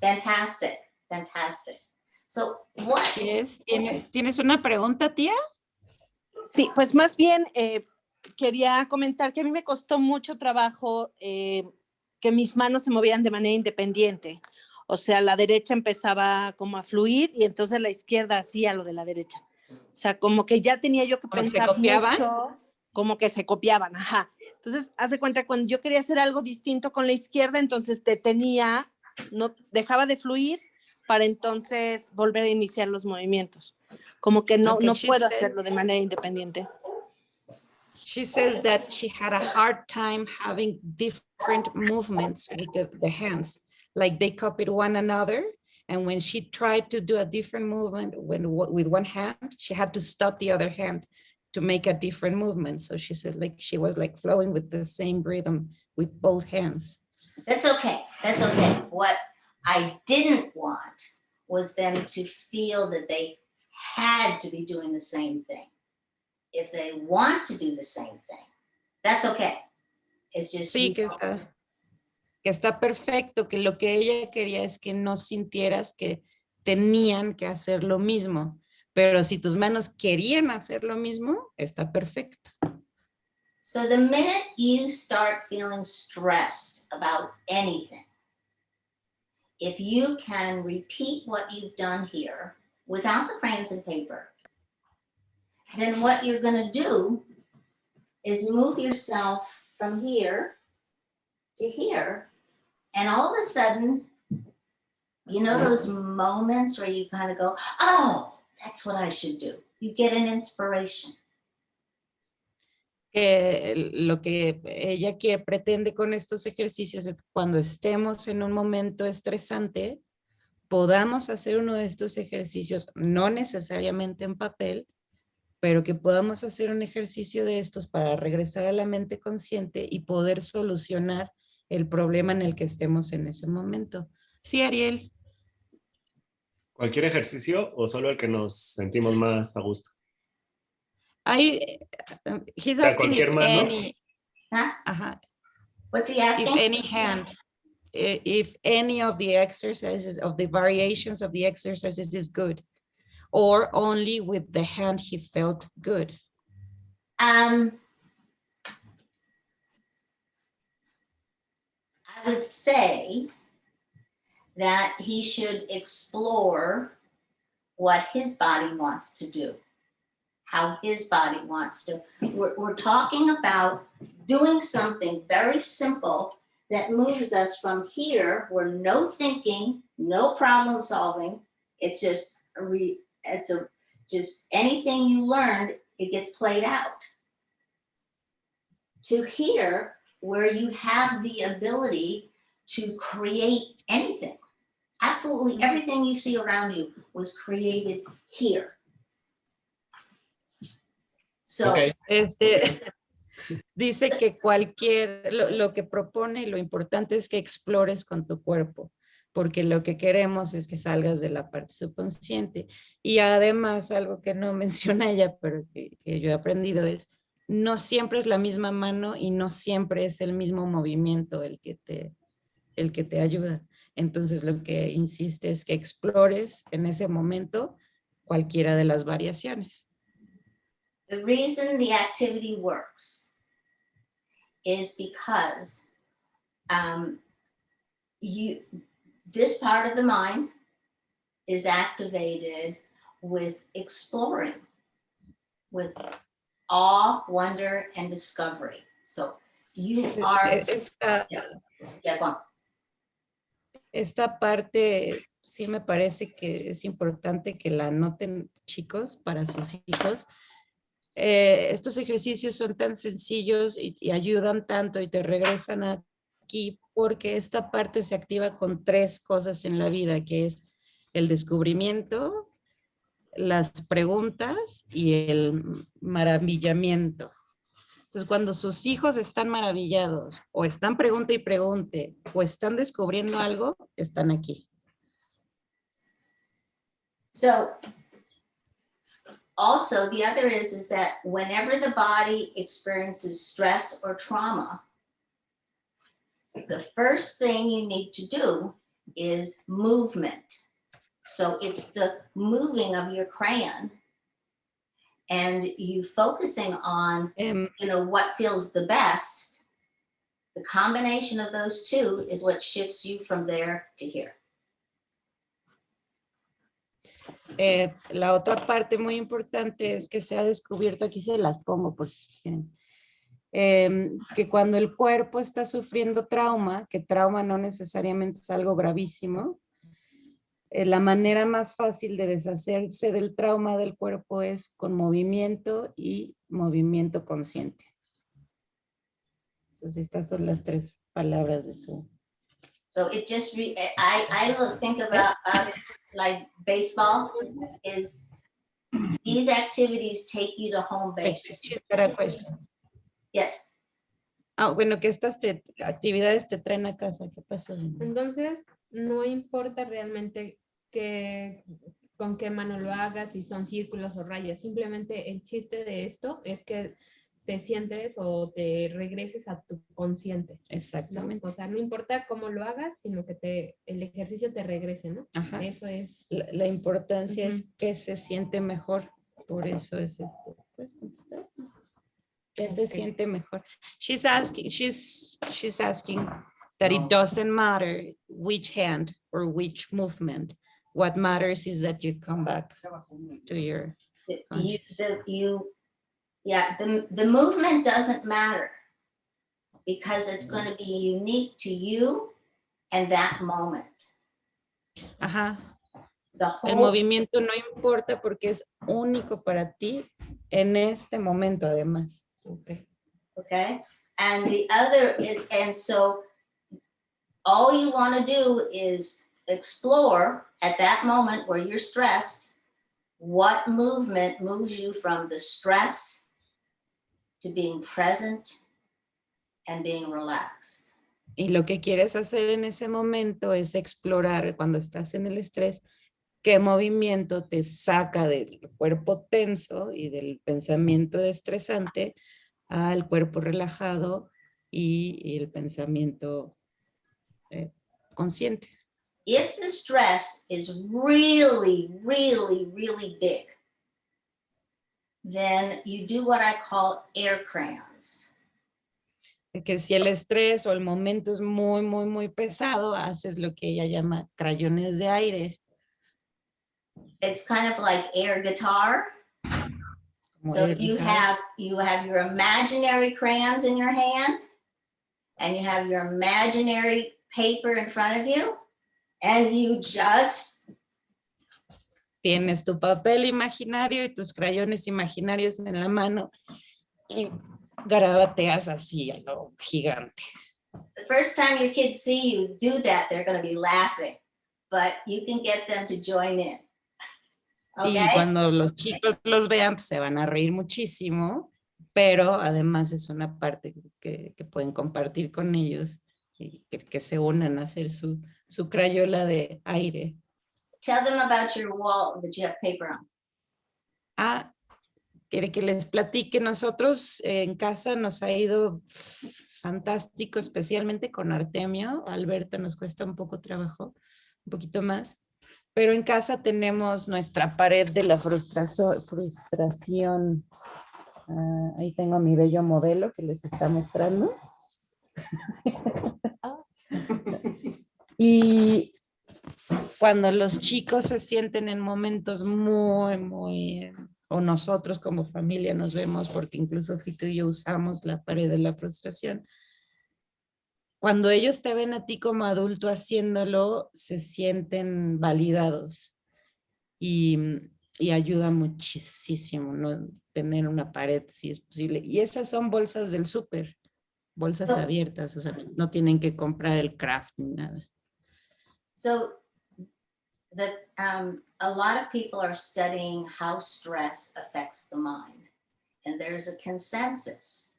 Fantastic, fantastic. So what? Yes, ¿tienes una pregunta, tía? Sí, pues más bien quería comentar que a mí me costó mucho trabajo que mis manos se movieran de manera independiente. O sea, la derecha empezaba como a fluir y entonces la izquierda hacía lo de la derecha. O sea, como que ya tenía yo que ¿Como que se pensar copiaban? mucho, como que se copiaban, ajá. Entonces, haz de cuenta, cuando yo quería hacer algo distinto con la izquierda, entonces detenía, no, dejaba de fluir para entonces volver a iniciar los movimientos. Como que no puedo hacerlo de manera independiente. She says that she had a hard time having different movements with the hands, like they copied one another. And when she tried to do a different movement with one hand, she had to stop the other hand to make a different movement. So she said like she was like flowing with the same rhythm with both hands. That's okay. That's okay. What I didn't want was them to feel that they had to be doing the same thing. If they want to do the same thing, that's okay. It's just Sí, que está perfecto, que lo que ella quería es que no sintieras que tenían que hacer lo mismo, pero si tus manos querían hacer lo mismo, está perfecto. So the minute you start feeling stressed about anything, if you can repeat what you've done here without the crayons and paper, then what you're going to do is move yourself from here to here. And all of a sudden, you know those moments where you kind of go, oh, that's what I should do. You get an inspiration. Que lo que ella pretende con estos ejercicios es que cuando estemos en un momento estresante, podamos hacer uno de estos ejercicios, no necesariamente en papel, pero que podamos hacer un ejercicio de estos para regresar a la mente consciente y poder solucionar el problema en el que estemos en ese momento. Sí, Ariel. ¿Cualquier ejercicio o solo el que nos sentimos más a gusto? He's asking if mano. any, What's he asking? if any hand, if any of the exercises, of the variations of the exercises is good, or only with the hand he felt good. I would say that he should explore what his body wants to do, how his body wants to. We're talking about doing something very simple that moves us from here where no thinking, no problem solving. It's just just anything you learned, it gets played out. To here where you have the ability to create anything. Absolutely everything you see around you was created here. So, Okay. Dice que lo que propone, lo importante es que explores con tu cuerpo, porque lo que queremos es que salgas de la parte subconsciente. Y además, algo que no menciona ella, pero que yo he aprendido es, no siempre es la misma mano y no siempre es el mismo movimiento el que te ayuda. Entonces, lo que insiste es que explores en ese momento cualquiera de las variaciones. the reason the activity works is because this part of the mind is activated with exploring, with awe, wonder, and discovery. So you are... Yeah, go on. Esta parte sí me parece que es importante que la anoten, chicos, para sus hijos. Estos ejercicios son tan sencillos y ayudan tanto y te regresan aquí porque esta parte se activa con 3 cosas en la vida, que es el descubrimiento, las preguntas y el maravillamiento. Entonces, cuando sus hijos están maravillados, o están pregunte y pregunte, o están descubriendo algo, están aquí. So also the other is that whenever the body experiences stress or trauma, the first thing you need to do is movement. So it's the moving of your crayon and you focusing on, what feels the best. The combination of those two is what shifts you from there to here. La otra parte muy importante es que se ha descubierto, aquí se las pongo por si quieren, que cuando el cuerpo está sufriendo trauma, que trauma no necesariamente es algo gravísimo, la manera más fácil de deshacerse del trauma del cuerpo es con movimiento y movimiento consciente. Entonces estas son las tres palabras de su... So it just, I think about it like baseball is these activities take you to home base. Yes. Ah, bueno, que estas actividades te traen a casa. ¿Qué pasó? Entonces, no importa realmente con qué mano lo hagas, si son círculos o rayas. Simplemente el chiste de esto es que te sientes o te regreses a tu consciente. Exactamente. ¿No? O sea, no importa cómo lo hagas, sino que el ejercicio te regrese, ¿no? Ajá. Eso es. La importancia es que se siente mejor. Por eso es esto. ¿Puedes contestar? Que se siente mejor. She's asking that it doesn't matter which hand or which movement. What matters is that you come back to your... The movement doesn't matter because it's going to be unique to you and that moment. Ajá. El movimiento no importa porque es único para ti en este momento además. Okay. And the other is, and so all you want to do is explore at that moment where you're stressed, what movement moves you from the stress to being present and being relaxed. Y lo que quieres hacer en ese momento es explorar cuando estás en el estrés, qué movimiento te saca del cuerpo tenso y del pensamiento estresante al cuerpo relajado y el pensamiento consciente. If the stress is really, really, really big, then you do what I call air crayons. Que si el estrés o el momento es muy, muy, muy pesado, haces lo que ella llama crayones de aire. It's kind of like air guitar. So you have your imaginary crayons in your hand and you have your imaginary paper in front of you and you just... Tienes tu papel imaginario y tus crayones imaginarios en la mano y garabateas así a lo gigante. The first time your kids see you do that, they're going to be laughing, but you can get them to join in. Okay? Y cuando los chicos los vean, pues se van a reír muchísimo, pero además es una parte que pueden compartir con ellos y que se unan a hacer su crayola de aire. Tell them about your wall that you have paper on. Ah, quiere que les platique. Nosotros en casa nos ha ido fantástico, especialmente con Artemio. Alberta nos cuesta un poco trabajo, un poquito más. Pero en casa tenemos nuestra pared de la frustración. Ahí tengo mi bello modelo que les está mostrando. Y cuando los chicos se sienten en momentos muy, o nosotros como familia nos vemos, porque incluso Fito y yo usamos la pared de la frustración, cuando ellos te ven a ti como adulto haciéndolo, se sienten validados y ayuda muchísimo, ¿no? Tener una pared si es posible. Y esas son bolsas del súper, bolsas abiertas, o sea, no tienen que comprar el craft ni nada. So a lot of people are studying how stress affects the mind. And there's a consensus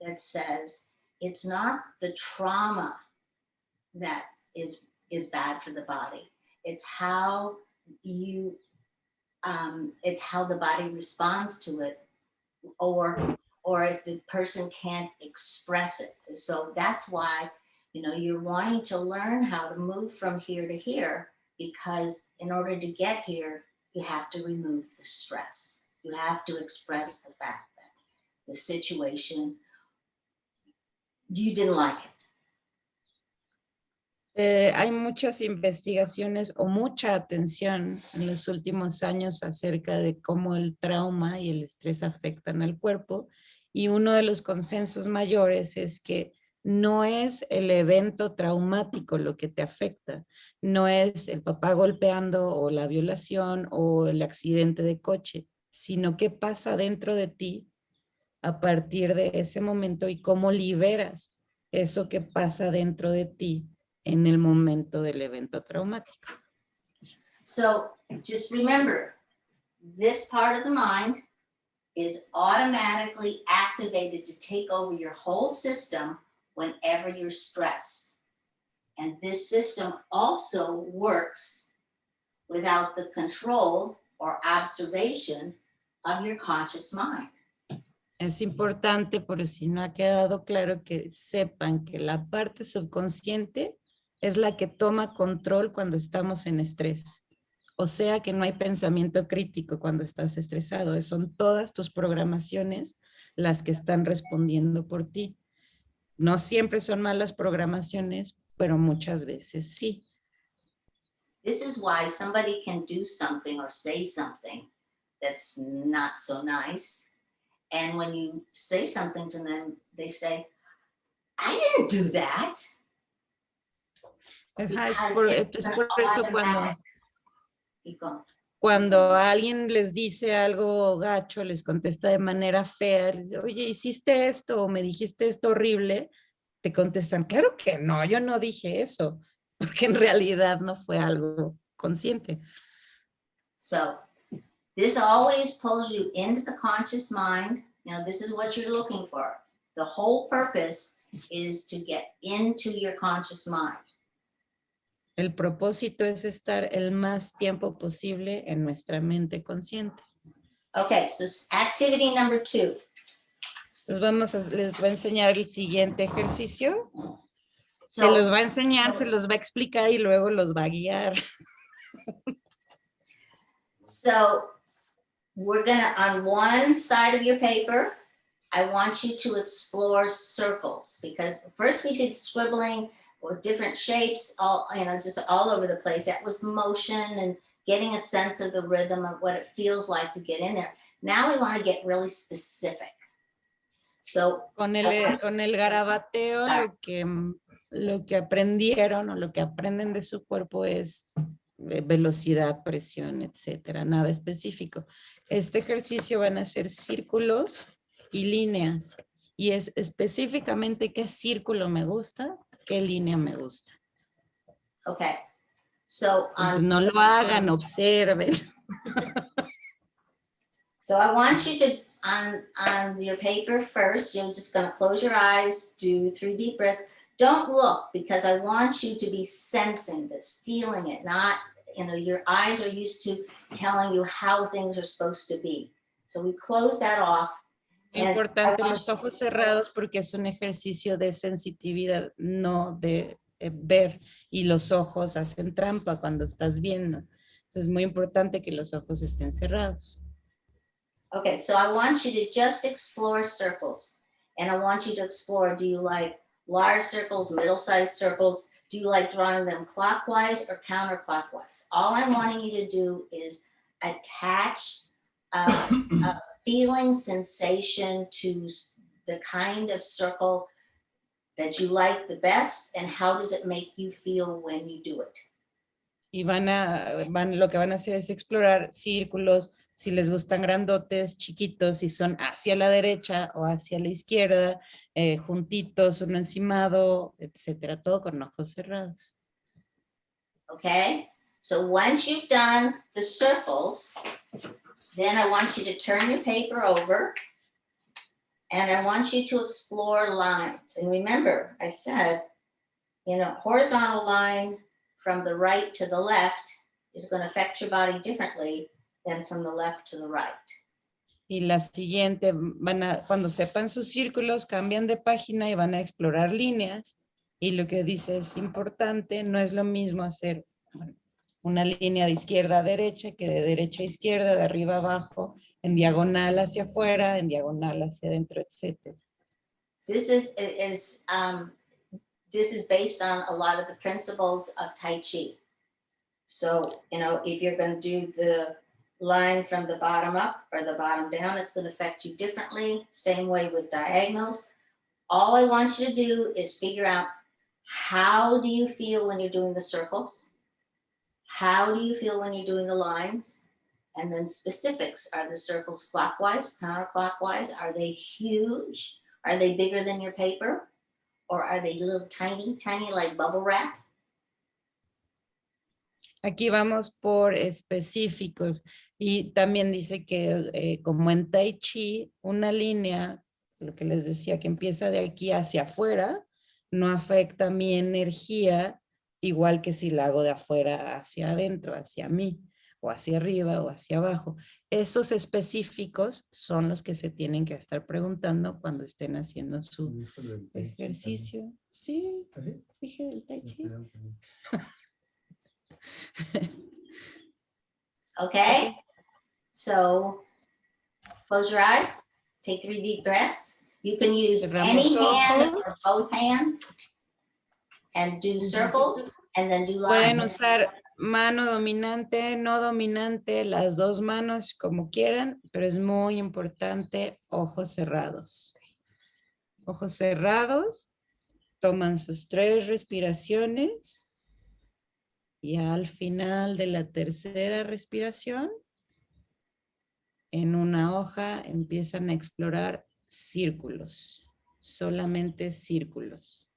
that says it's not the trauma that is bad for the body. It's how you, it's how the body responds to it, or if the person can't express it. So that's why, you know, you're wanting to learn how to move from here to here, because in order to get here, you have to remove the stress. You have to express the fact that the situation, you didn't like it. Hay muchas investigaciones o mucha atención en los últimos años acerca de cómo el trauma y el estrés afectan al cuerpo, y uno de los consensos mayores es que no es el evento traumático lo que te afecta, no es el papá golpeando o la violación o el accidente de coche, sino qué pasa dentro de ti a partir de ese momento y cómo liberas eso que pasa dentro de ti en el momento del evento traumático. So just remember, this part of the mind is automatically activated to take over your whole system whenever you're stressed. And this system also works without the control or observation of your conscious mind. Es importante, por si no ha quedado claro, que sepan que la parte subconsciente es la que toma control cuando estamos en estrés. O sea que no hay pensamiento crítico cuando estás estresado. Son todas tus programaciones las que están respondiendo por ti. No siempre son malas programaciones, pero muchas veces sí. This is why somebody can do something or say something that's not so nice. And when you say something to them, they say, I didn't do that. Ajá, es Because por it's an eso automatic. Keep going. cuando alguien les dice algo gacho, les contesta de manera fea, les dice, oye, ¿hiciste esto o me dijiste esto horrible? Te contestan, claro que no, yo no dije eso, porque en realidad no fue algo consciente. So this always pulls you into the conscious mind. You know, this is what you're looking for. The whole purpose is to get into your conscious mind. El propósito es estar el más tiempo posible en nuestra mente consciente. Okay, so activity number 2. Les voy a enseñar el siguiente ejercicio. Se So, los va a enseñar, se los va a explicar y luego los va a guiar. so we're gonna, on one side of your paper, I want you to explore circles, because first we did scribbling with different shapes, all, you know, just all over the place. That was motion and getting a sense of the rhythm of what it feels like to get in there. Now we want to get really specific. So Con el garabateo lo que aprendieron o lo que aprenden de su cuerpo es velocidad, presión, etcétera, nada específico. Este ejercicio van a ser círculos y líneas, y es específicamente qué círculo me gusta, qué línea me gusta. okay, so Entonces no lo hagan, observen. So I want you to, on your paper first, you're just going to close your eyes, do 3 deep breaths. Don't look, because I want you to be sensing this, feeling it, not, you know, your eyes are used to telling you how things are supposed to be. So we close that off. Importante los ojos cerrados porque es un ejercicio de sensitividad, no de ver, y los ojos hacen trampa cuando estás viendo. Entonces es muy importante que los ojos estén cerrados. Okay, so I want you to just explore circles. And I want you to explore, do you like large circles, middle-sized circles? Do you like drawing them clockwise or counterclockwise? All I'm wanting you to do is attach a feeling sensation to the kind of circle that you like the best, and how does it make you feel when you do it? Y lo que van a hacer es explorar círculos, si les gustan grandotes, chiquitos, si son hacia la derecha o hacia la izquierda, juntitos, uno encimado, etcétera, todo con ojos cerrados. Okay, so once you've done the circles, then I want you to turn your paper over And I want you to explore lines. And remember, I said, horizontal line from the right to the left is going to affect your body differently than from the left to the right. Y la siguiente, cuando sepan sus círculos, cambian de página y van a explorar líneas. Y lo que dice es importante, no es lo mismo hacer una línea de izquierda a derecha que de derecha a izquierda, de arriba a abajo, en diagonal hacia afuera, en diagonal hacia adentro, etc. This is based on a lot of the principles of Tai Chi. So, if you're going to do the line from the bottom up or the bottom down, it's going to affect you differently. Same way with diagonals. All I want you to do is figure out, how do you feel when you're doing the circles? How do you feel when you're doing the lines? And then specifics. Are the circles clockwise, counterclockwise? Are they huge? Are they bigger than your paper? Or are they little tiny, like bubble wrap? Aquí vamos por específicos. Y también dice que como en Tai Chi, una línea, lo que les decía, que empieza de aquí hacia afuera, no afecta mi energía igual que si la hago de afuera hacia adentro, hacia mí, o hacia arriba o hacia abajo. Esos específicos son los que se tienen que estar preguntando cuando estén haciendo su ejercicio. Sí, dije del Tai Chi. Okay, so close your eyes, take 3 deep breaths. You can use any hand or both hands and do circles and then do lines. Pueden usar mano dominante, no dominante, las dos manos como quieran, pero es muy importante ojos cerrados. Ojos cerrados, toman sus 3 respiraciones y al final de la tercera respiración, en una hoja empiezan a explorar círculos, solamente círculos.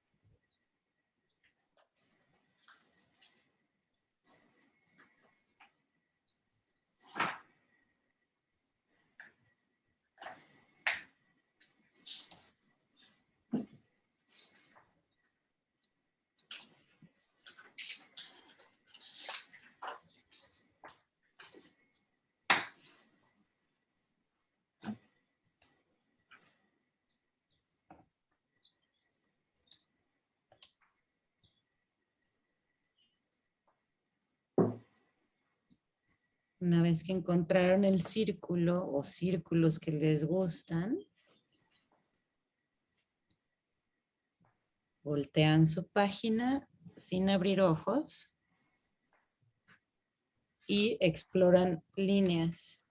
Una vez que encontraron el círculo o círculos que les gustan, voltean su página sin abrir ojos y exploran líneas.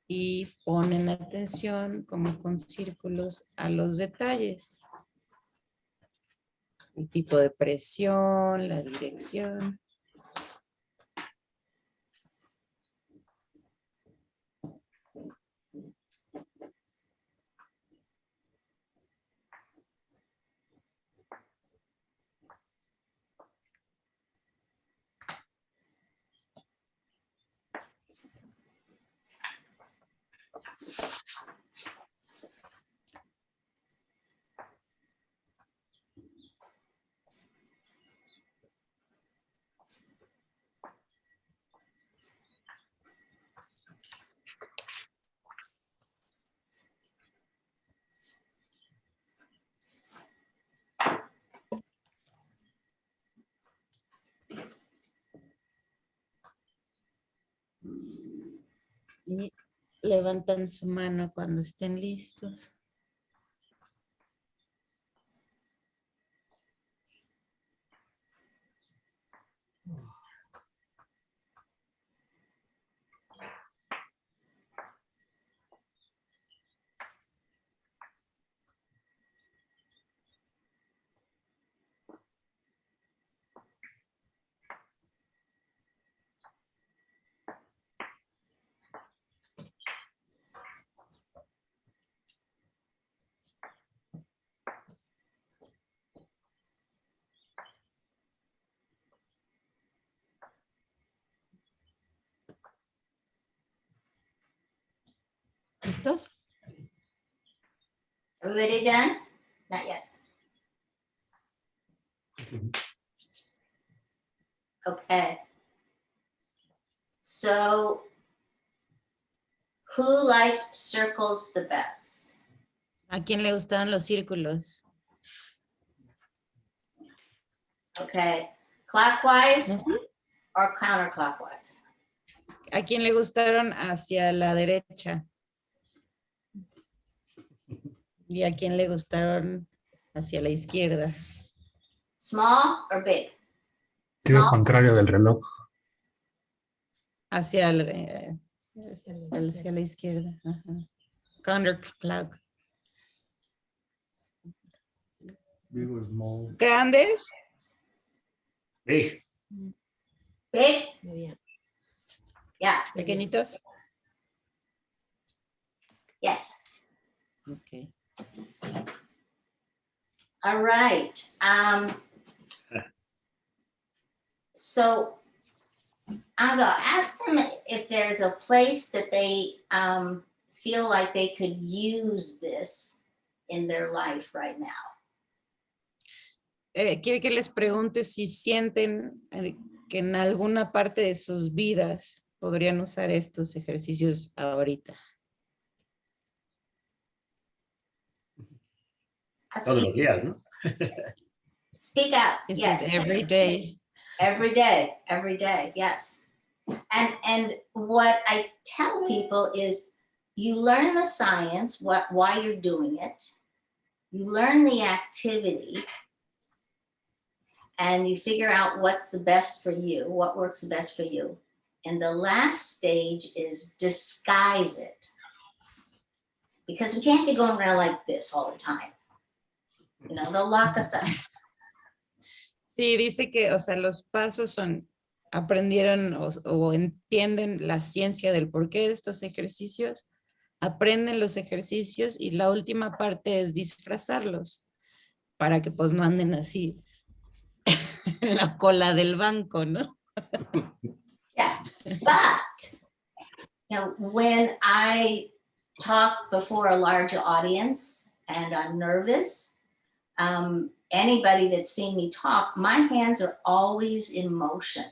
Y ponen atención, como con círculos, a los detalles. El tipo de presión, la dirección. Y levantan su mano cuando estén listos. ¿Listos? Everybody done? Not yet. Okay. So, who liked circles the best? ¿A quién le gustaron los círculos? Okay. Clockwise Ujú. or counterclockwise? ¿A quién le gustaron hacia la derecha? ¿Y a quién le gustaron hacia la izquierda? Small or big? Sido Small. contrario del reloj. Hacia, Hacia hacia la izquierda. Ajá. Counterclock. Big or small. ¿Grandes? Big. Big? Mediano. Yeah. ¿Pequeñitos? Yes. Ok. All right. So I'll go ask them if there's a place that they feel like they could use this in their life right now. Quiere que les pregunte si sienten que en alguna parte de sus vidas podrían usar estos ejercicios ahorita. Todos los días, ¿no? Speak out. This Yes. is every day. Every day, yes. And what I tell people is you learn the science, why you're doing it, you learn the activity, and you figure out what's the best for you, what works the best for you. And the last stage is disguise it. Because we can't be going around like this all the time. You know, they'll lock us up. Sí, dice que, o sea, los pasos son, aprendieron o entienden la ciencia del porqué de estos ejercicios, aprenden los ejercicios y la última parte es disfrazarlos para que pues no anden así en la cola del banco, ¿no? Yeah, but you know, when I talk before a large audience and I'm nervous, anybody that's seen me talk, my hands are always in motion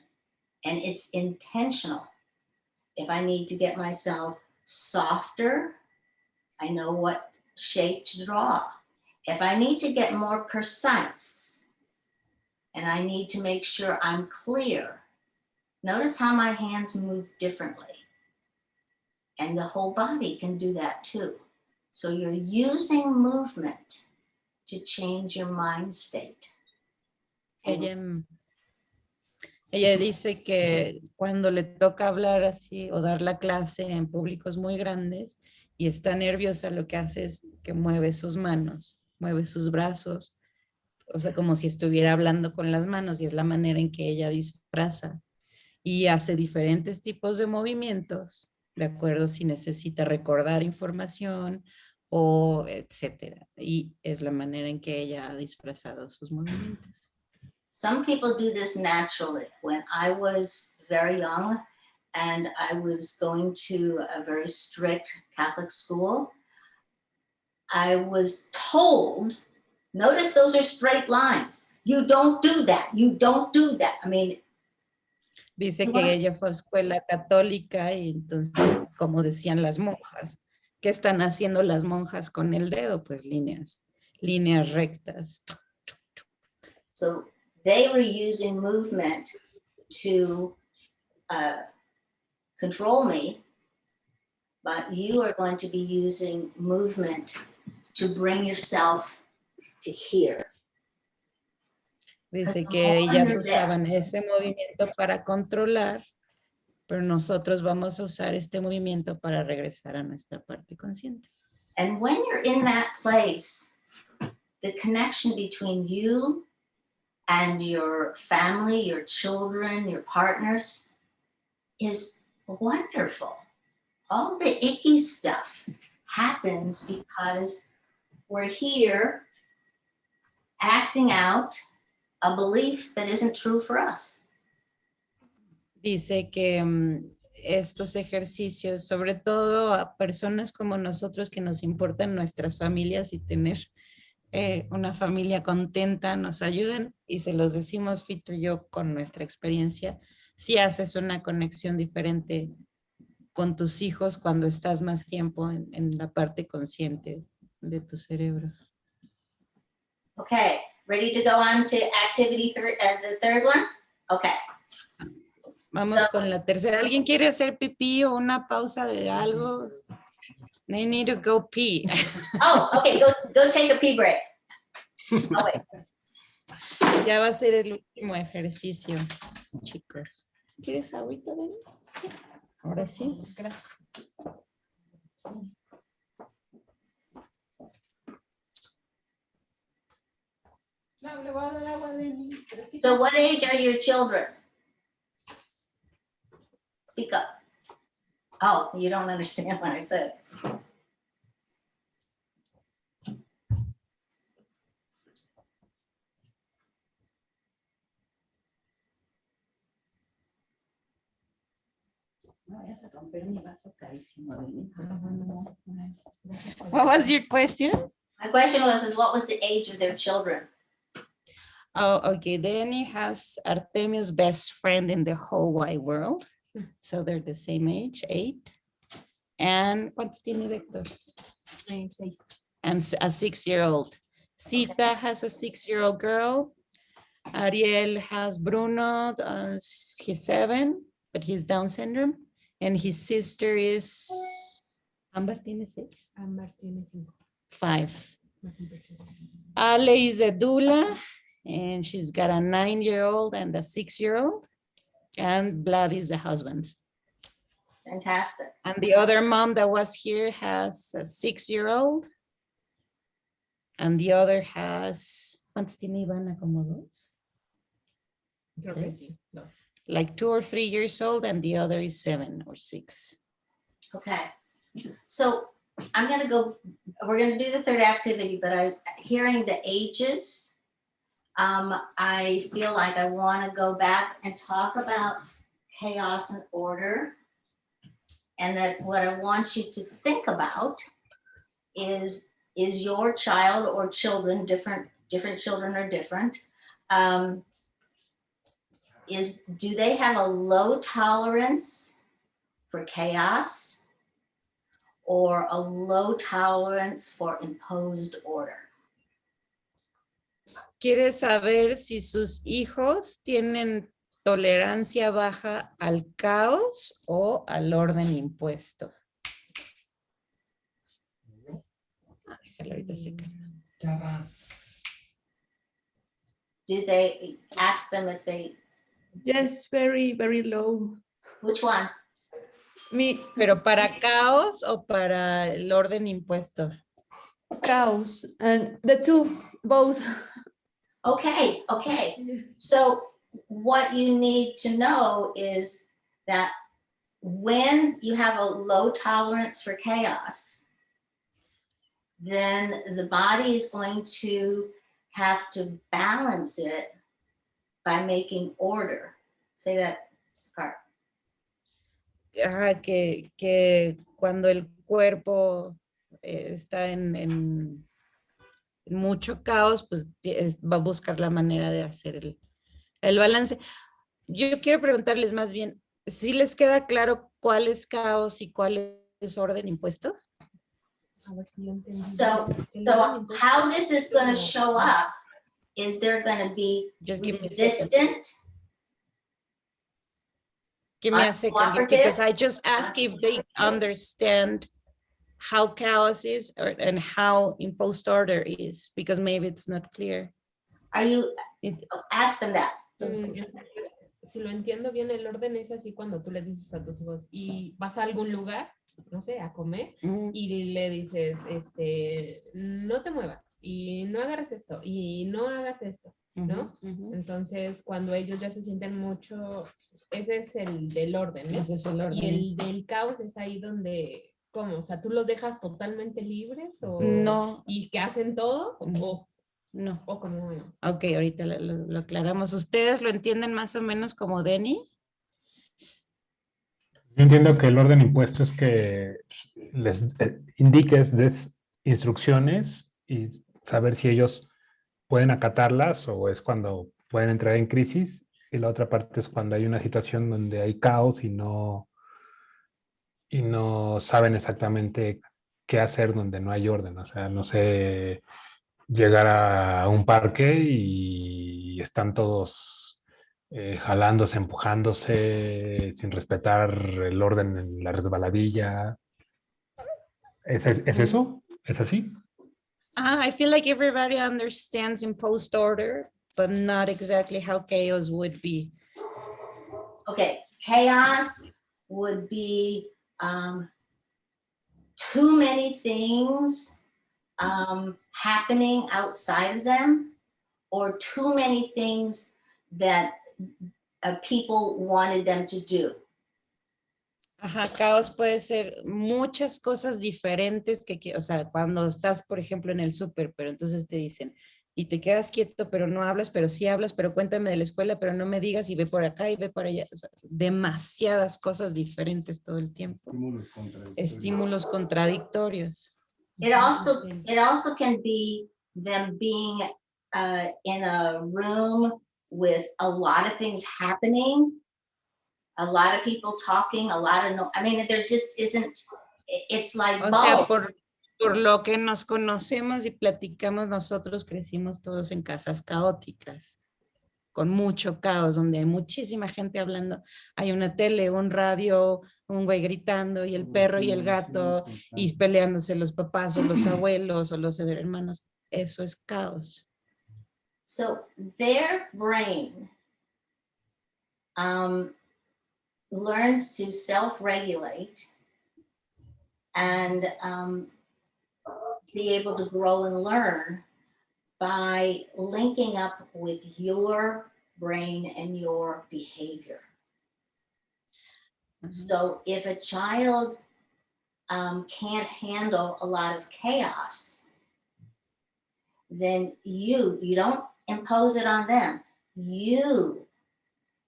and it's intentional. If I need to get myself softer, I know what shape to draw. If I need to get more precise and I need to make sure I'm clear, notice how my hands move differently. And the whole body can do that too. So you're using movement to change your mind state. And Ella dice que cuando le toca hablar así o dar la clase en públicos muy grandes y está nerviosa, lo que hace es que mueve sus manos, mueve sus brazos, o sea, como si estuviera hablando con las manos, y es la manera en que ella disfraza y hace diferentes tipos de movimientos, de acuerdo si necesita recordar información o etcétera. Y es la manera en que ella ha disfrazado sus movimientos. some people do this naturally. When I was very young and I was going to a very strict Catholic school, I was told, notice those are straight lines. You don't do that. You don't do that. I mean, Dice que ella fue a escuela católica y entonces, como decían las monjas, ¿qué están haciendo las monjas con el dedo? Pues líneas rectas. so they were using movement to control me, but you are going to be using movement to bring yourself to here. Dice que ellas usaban ese movimiento para controlar, pero nosotros vamos a usar este movimiento para regresar a nuestra parte consciente. And when you're in that place, the connection between you and your family, your children, your partners is wonderful. All the icky stuff happens because we're here acting out a belief that isn't true for us. Dice que estos ejercicios, sobre todo a personas como nosotros que nos importan nuestras familias y tener una familia contenta, nos ayudan y se los decimos Fito y yo con nuestra experiencia, si haces una conexión diferente con tus hijos cuando estás más tiempo en la parte consciente de tu cerebro. Okay, ready to go on to activity the third one? Okay. Vamos So- con la tercera. ¿Alguien quiere hacer pipí o una pausa de algo? They need to go pee. Oh, okay, go take a pee break. Oh, wait. Ya va a ser el último ejercicio, chicos. ¿Quieres agüita, Denis? Sí. Ahora sí. Gracias. No, le voy a dar agua, Denis. So what age are your children? Speak up. Oh, you don't understand what I said. No vayas a romper mi vaso carísimo, Denis. What was your question? My question was, what was the age of their children? Oh, okay. Danny has Artemio's best friend in the whole wide world. So they're the same age, 8. And ¿cuántos tiene Vector? 6. And a 6-year-old. Sita has a 6-year-old girl. Ariel has Bruno, he's 7, but he's Down syndrome. And his sister is, Amber tiene 6? Amber tiene 5. Ale is a doula, and she's got a 9-year-old and a 6-year-old. And Vlad is the husband. Fantastic. And the other mom that was here has a 6-year-old. And the other has, ¿cuántos tiene Ivana? ¿Como 2? Creo que sí. 2. Like 2 or 3 years old, and the other is 7 or 6. Okay. So I'm going to go, we're going to do the third activity, but hearing the ages, I feel like I want to go back and talk about chaos and order. And that what I want you to think about is your child or children, different children are different. Do they have a low tolerance for chaos or a low tolerance for imposed order? Quiere saber si sus hijos tienen tolerancia baja al caos o al orden impuesto. Déjalo ahorita se calma. Do they ask them if they, Yes, very, very low. which one? Me, ¿Pero para caos o para el orden impuesto? chaos, and the two, both. Okay. So what you need to know is that when you have a low tolerance for chaos, then the body is going to have to balance it by making order. Say that part. Que cuando el cuerpo está en mucho caos, pues va a buscar la manera de hacer el balance. Yo quiero preguntarles más bien, ¿sí les queda claro cuál es caos y cuál es orden impuesto? A ver si lo entendí. So how this is going to show up is they're going to be Just give me a second. resistant. Give me a second, Cooperative. because I just asked if they understand how chaos is and how imposed order is, because maybe it's not clear. Are you, It- ask them that. Si lo entiendo bien, el orden es así cuando tú le dices a tus hijos y vas a algún lugar, no sé, a comer, y le dices, no te muevas, y no agarres esto, y no hagas esto, ¿no? Entonces, cuando ellos ya se sienten mucho, ese es el del orden, ¿no? Ese es el orden. Y el del caos es ahí donde, ¿cómo? O sea, ¿tú los dejas totalmente libres? O, No. ¿Y que hacen todo? No. ¿O cómo? Ok, ahorita lo aclaramos. ¿Ustedes lo entienden más o menos como Denny? Yo entiendo que el orden impuesto es que les indiques, des instrucciones y saber si ellos pueden acatarlas o es cuando pueden entrar en crisis. Y la otra parte es cuando hay una situación donde hay caos y no saben exactamente qué hacer donde no hay orden. O sea, no sé, llegar a un parque y están todos jalándose, empujándose, sin respetar el orden en la resbaladilla. ¿Es eso? ¿Es así? I feel like everybody understands imposed order, but not exactly how chaos would be. Okay, chaos would be too many things happening outside of them, or too many things that people wanted them to do. Ajá, caos puede ser muchas cosas diferentes o sea, cuando estás, por ejemplo, en el súper, pero entonces te dicen, y te quedas quieto, pero no hablas, pero sí hablas, pero cuéntame de la escuela, pero no me digas, y ve por acá y ve por allá. O sea, demasiadas cosas diferentes todo el tiempo. Estímulos contradictorios. It also can be them being in a room with a lot of things happening, a lot of people talking, I mean, there just isn't, it's like O sea, por lo que nos conocemos y platicamos, nosotros crecimos todos en casas caóticas, con mucho caos, donde hay muchísima gente hablando. Hay una tele, un radio, un güey gritando, y el perro y el gato, y peleándose los papás o los abuelos o los hermanos. Eso es caos. So their brain learns to self-regulate and be able to grow and learn by linking up with your brain and your behavior. So if a child can't handle a lot of chaos, then you don't impose it on them. You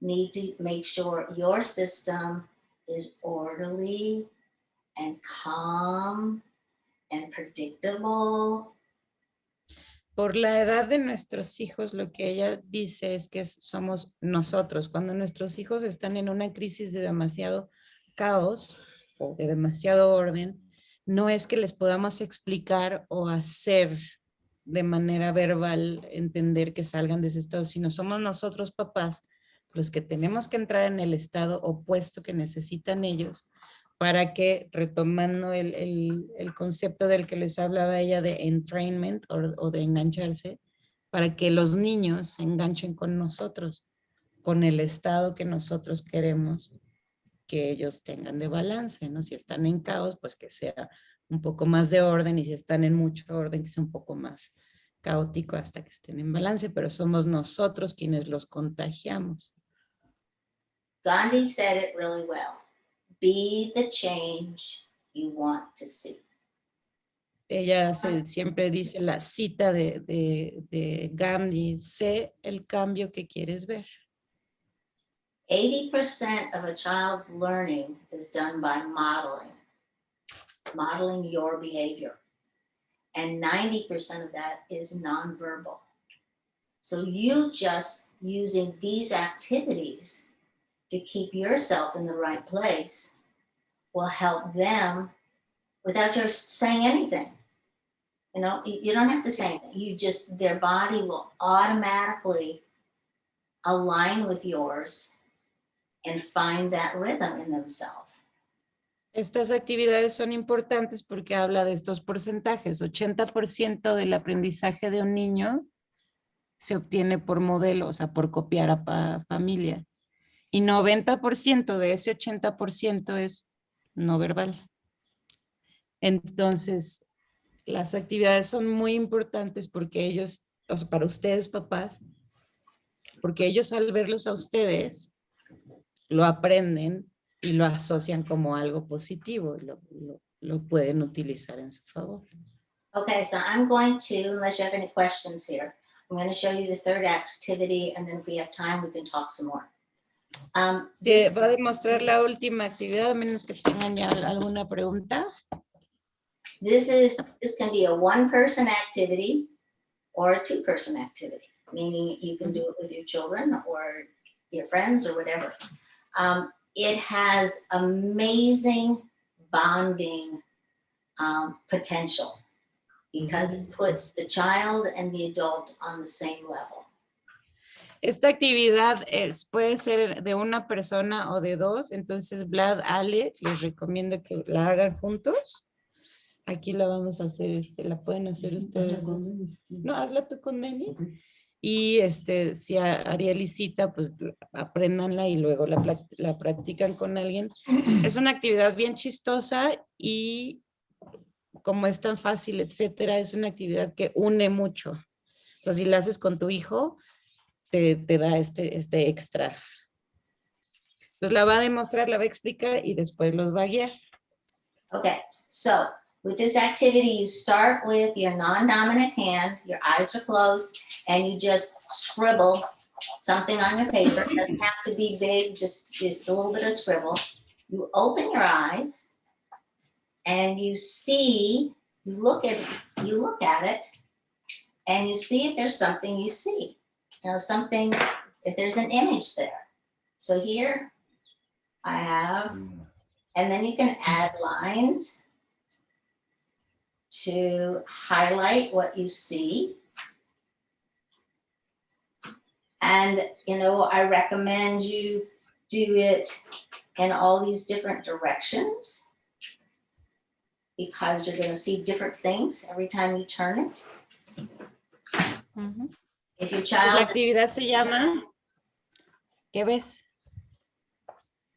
need to make sure your system is orderly and calm and predictable. Por la edad de nuestros hijos, lo que ella dice es que somos nosotros. Cuando nuestros hijos están en una crisis de demasiado caos o de demasiado orden, no es que les podamos explicar o hacer de manera verbal entender que salgan de ese estado, sino somos nosotros papás los que tenemos que entrar en el estado opuesto que necesitan ellos para que, retomando el concepto del que les hablaba ella de entrainment o de engancharse, para que los niños se enganchen con nosotros, con el estado que nosotros queremos que ellos tengan de balance, ¿no? Si están en caos, pues que sea un poco más de orden, y si están en mucho orden, que sea un poco más caótico hasta que estén en balance, pero somos nosotros quienes los contagiamos. Gandhi said it really well. Be the change you want to see. Ella siempre dice la cita de Gandhi, sé el cambio que quieres ver. 80% of a child's learning is done by modeling your behavior. And 90% of that is nonverbal. So you just using these activities to keep yourself in the right place will help them without your saying anything. You know, you don't have to say anything. Their body will automatically align with yours and find that rhythm in themselves. Estas actividades son importantes porque habla de estos porcentajes. 80% del aprendizaje de un niño se obtiene por modelo, o sea, por copiar a familia. Y 90% de ese 80% es no verbal. Entonces, las actividades son muy importantes porque ellos, o sea, para ustedes papás, porque ellos al verlos a ustedes, lo aprenden y lo asocian como algo positivo, lo pueden utilizar en su favor. Okay, so I'm going to, unless you have any questions here, I'm going to show you the third activity, and then if we have time, we can talk some more. Va a demostrar la última actividad, a menos que tengan ya alguna pregunta. This can be a one-person activity or a two-person activity, meaning you can do it with your children or your friends or whatever. It has amazing bonding potential because it puts the child and the adult on the same level. Esta actividad puede ser de una persona o de dos, entonces Vlad, Ale, les recomiendo que la hagan juntos. Aquí la vamos a hacer, la pueden hacer ustedes. No, hazla tú con Neni. Y si Ariel y Cita, pues apréndanla y luego la practican con alguien. Es una actividad bien chistosa y como es tan fácil, etcétera, es una actividad que une mucho. O sea, si la haces con tu hijo, te da este extra. Entonces la va a demostrar, la va a explicar y después los va a guiar. Okay, so with this activity, you start with your non-dominant hand, your eyes are closed, and you just scribble something on your paper. It doesn't have to be big, just a little bit of scribble. You open your eyes and you look at it and you see if there's something you see. You know, something, if there's an image there. So here I have, and then you can add lines to highlight what you see. And, I recommend you do it in all these different directions because you're going to see different things every time you turn it. If your child... La actividad se llama, ¿qué ves?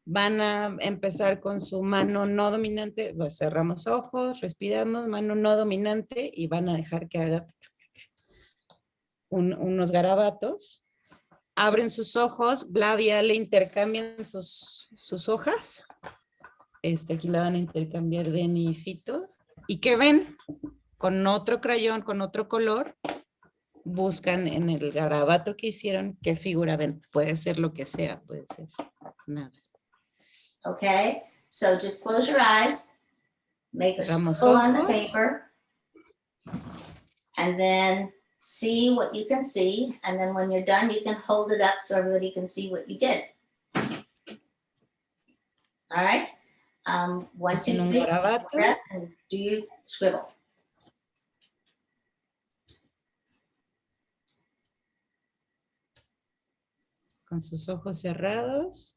Van a empezar con su mano no dominante, pues cerramos ojos, respiramos, mano no dominante y van a dejar que haga unos garabatos. Abren sus ojos, Vlad y Ale intercambian sus hojas. Aquí la van a intercambiar Denny y Fito. ¿Y qué ven? Con otro crayón, con otro color, buscan en el garabato que hicieron qué figura ven. Puede ser lo que sea, puede ser nada. Okay, so just close your eyes, make a circle on the paper, and then see what you can see. And then when you're done, you can hold it up so everybody can see what you did. All right. 1, 2, 3, breath, and do your scribble. Con sus ojos cerrados.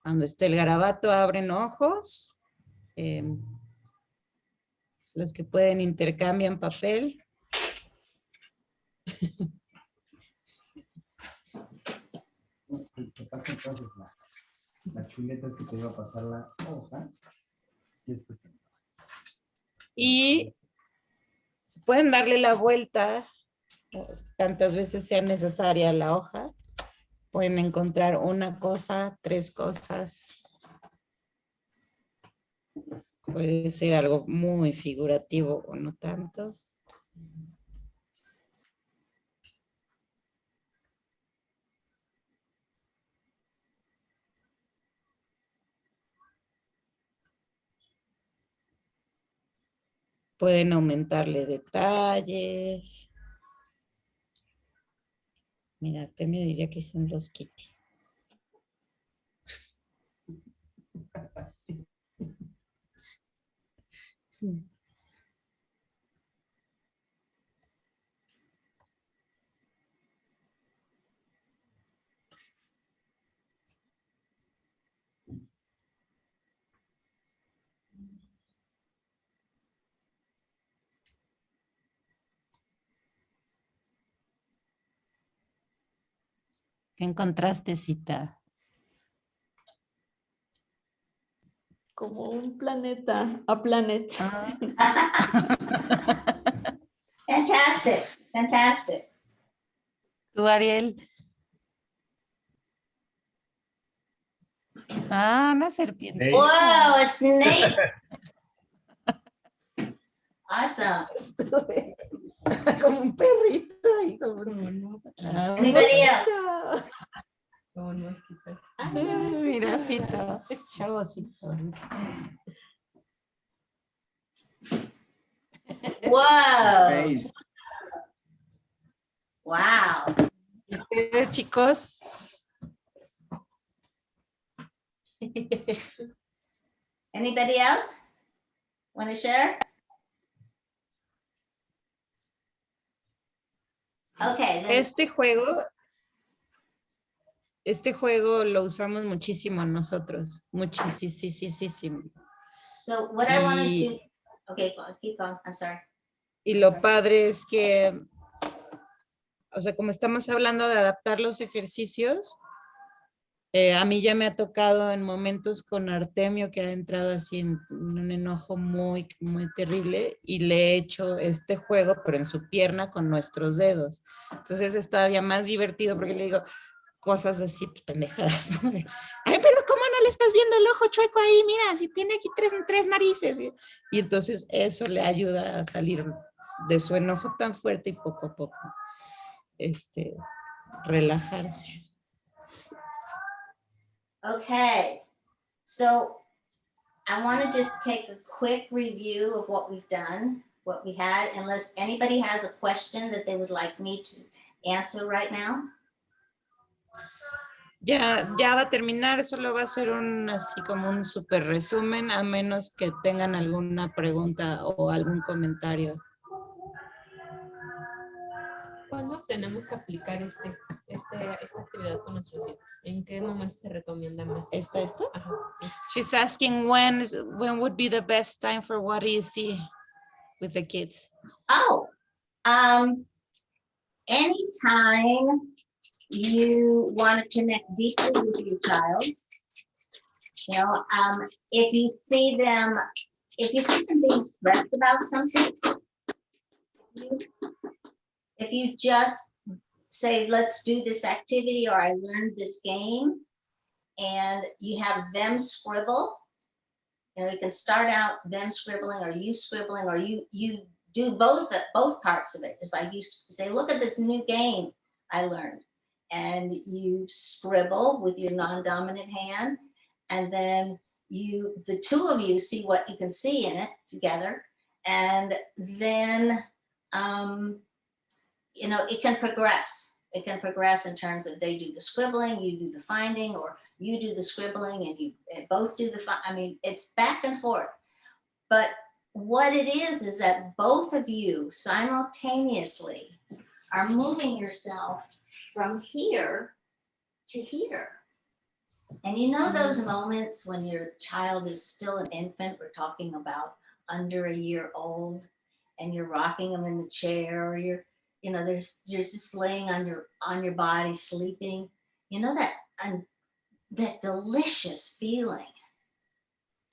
Cuando esté el garabato, abren ojos. Los que pueden intercambian papel. Entonces la chuleta es que te iba a pasar la hoja y después Y pueden darle la vuelta tantas veces sea necesaria la hoja. Pueden encontrar una cosa, 3 cosas. Puede ser algo muy figurativo o no tanto. Pueden aumentarle detalles. Mira, te me diría que son los Kitty. ¿Qué encontraste, Cita? Como un planeta, a planet. Fantastic, fantastic. ¿Tú, Ariel? Una serpiente. Whoa, a snake. Awesome. Como un perrito. Y como Como un mosquito. un Anybody mosquito. Como un mosquito. Mira, Fito. Chavos, Fito. Whoa. Face. Wow. Chicos. Anybody else want to share? Okay. Then, Este juego lo usamos muchísimo nosotros. Muchísimo. so what I want to Y- do. Okay, keep going. I'm sorry. Y lo padre es que, o sea, como estamos hablando de adaptar los ejercicios, a mí ya me ha tocado en momentos con Artemio que ha entrado así en un enojo muy, muy terrible y le he hecho este juego, pero en su pierna con nuestros dedos. Entonces es todavía más divertido porque le digo cosas así, pues, pendejadas, ¿no? Ay, pero ¿cómo no le estás viendo el ojo chueco ahí? Mira, si tiene aquí tres narices. Y entonces eso le ayuda a salir de su enojo tan fuerte y poco a poco relajarse. Okay. So I want to just take a quick review of what we've done, what we had, unless anybody has a question that they would like me to answer right now. Ya va a terminar, solo va a ser así como un súper resumen, a menos que tengan alguna pregunta o algún comentario. ¿Cuándo tenemos que aplicar esta actividad con nuestros hijos? ¿En qué momento se recomienda más? ¿Esto? Ajá. She's asking when would be the best time for what do you see with the kids? Oh, anytime you want to connect deeply with your child, you know, if you see them being stressed about something, if you just say, let's do this activity, or I learned this game, and you have them scribble, you know, you can start out them scribbling or you scribbling, or you do both parts of it. It's like you say, look at this new game I learned, and you scribble with your non-dominant hand, and then the two of you see what you can see in it together, and then you know, it can progress. It can progress in terms of they do the scribbling, you do the finding, or you do the scribbling and you both do I mean, it's back and forth. But what it is that both of you simultaneously are moving yourself from here to here. And you know those moments when your child is still an infant, we're talking about under a year old, and you're rocking them in the chair, or you're just laying on your body sleeping. You know that delicious feeling.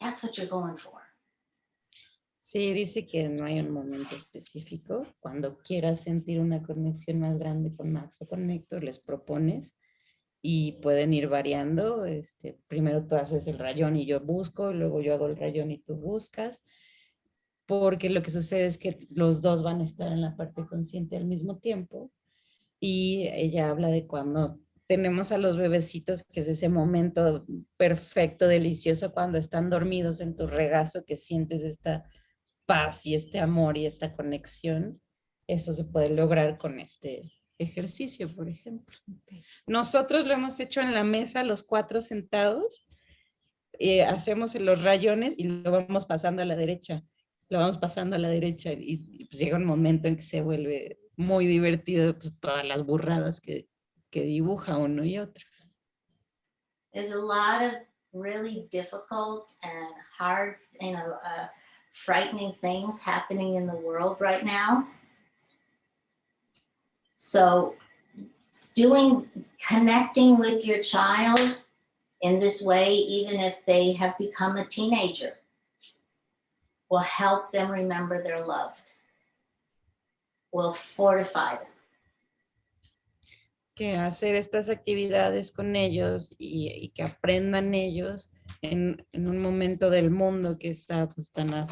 That's what you're going for. Sí, dice que no hay un momento específico. Cuando quieras sentir una conexión más grande con Max o con Héctor, les propones y pueden ir variando. Primero tú haces el rayón y yo busco, luego yo hago el rayón y tú buscas, porque lo que sucede es que los dos van a estar en la parte consciente al mismo tiempo. Y ella habla de cuando tenemos a los bebecitos, que es ese momento perfecto, delicioso, cuando están dormidos en tu regazo, que sientes esta paz y este amor y esta conexión. Eso se puede lograr con este ejercicio, por ejemplo. Nosotros lo hemos hecho en la mesa, los 4 sentados, hacemos los rayones y lo vamos pasando a la derecha. Lo vamos pasando a la derecha y pues llega un momento en que se vuelve muy divertido, pues, todas las burradas que dibuja uno y otro. There's a lot of really difficult and hard, frightening things happening in the world right now. So connecting with your child in this way, even if they have become a teenager, will help them remember they're loved, will fortify them. Que hacer estas actividades con ellos y que aprendan ellos en un momento del mundo que está pues tan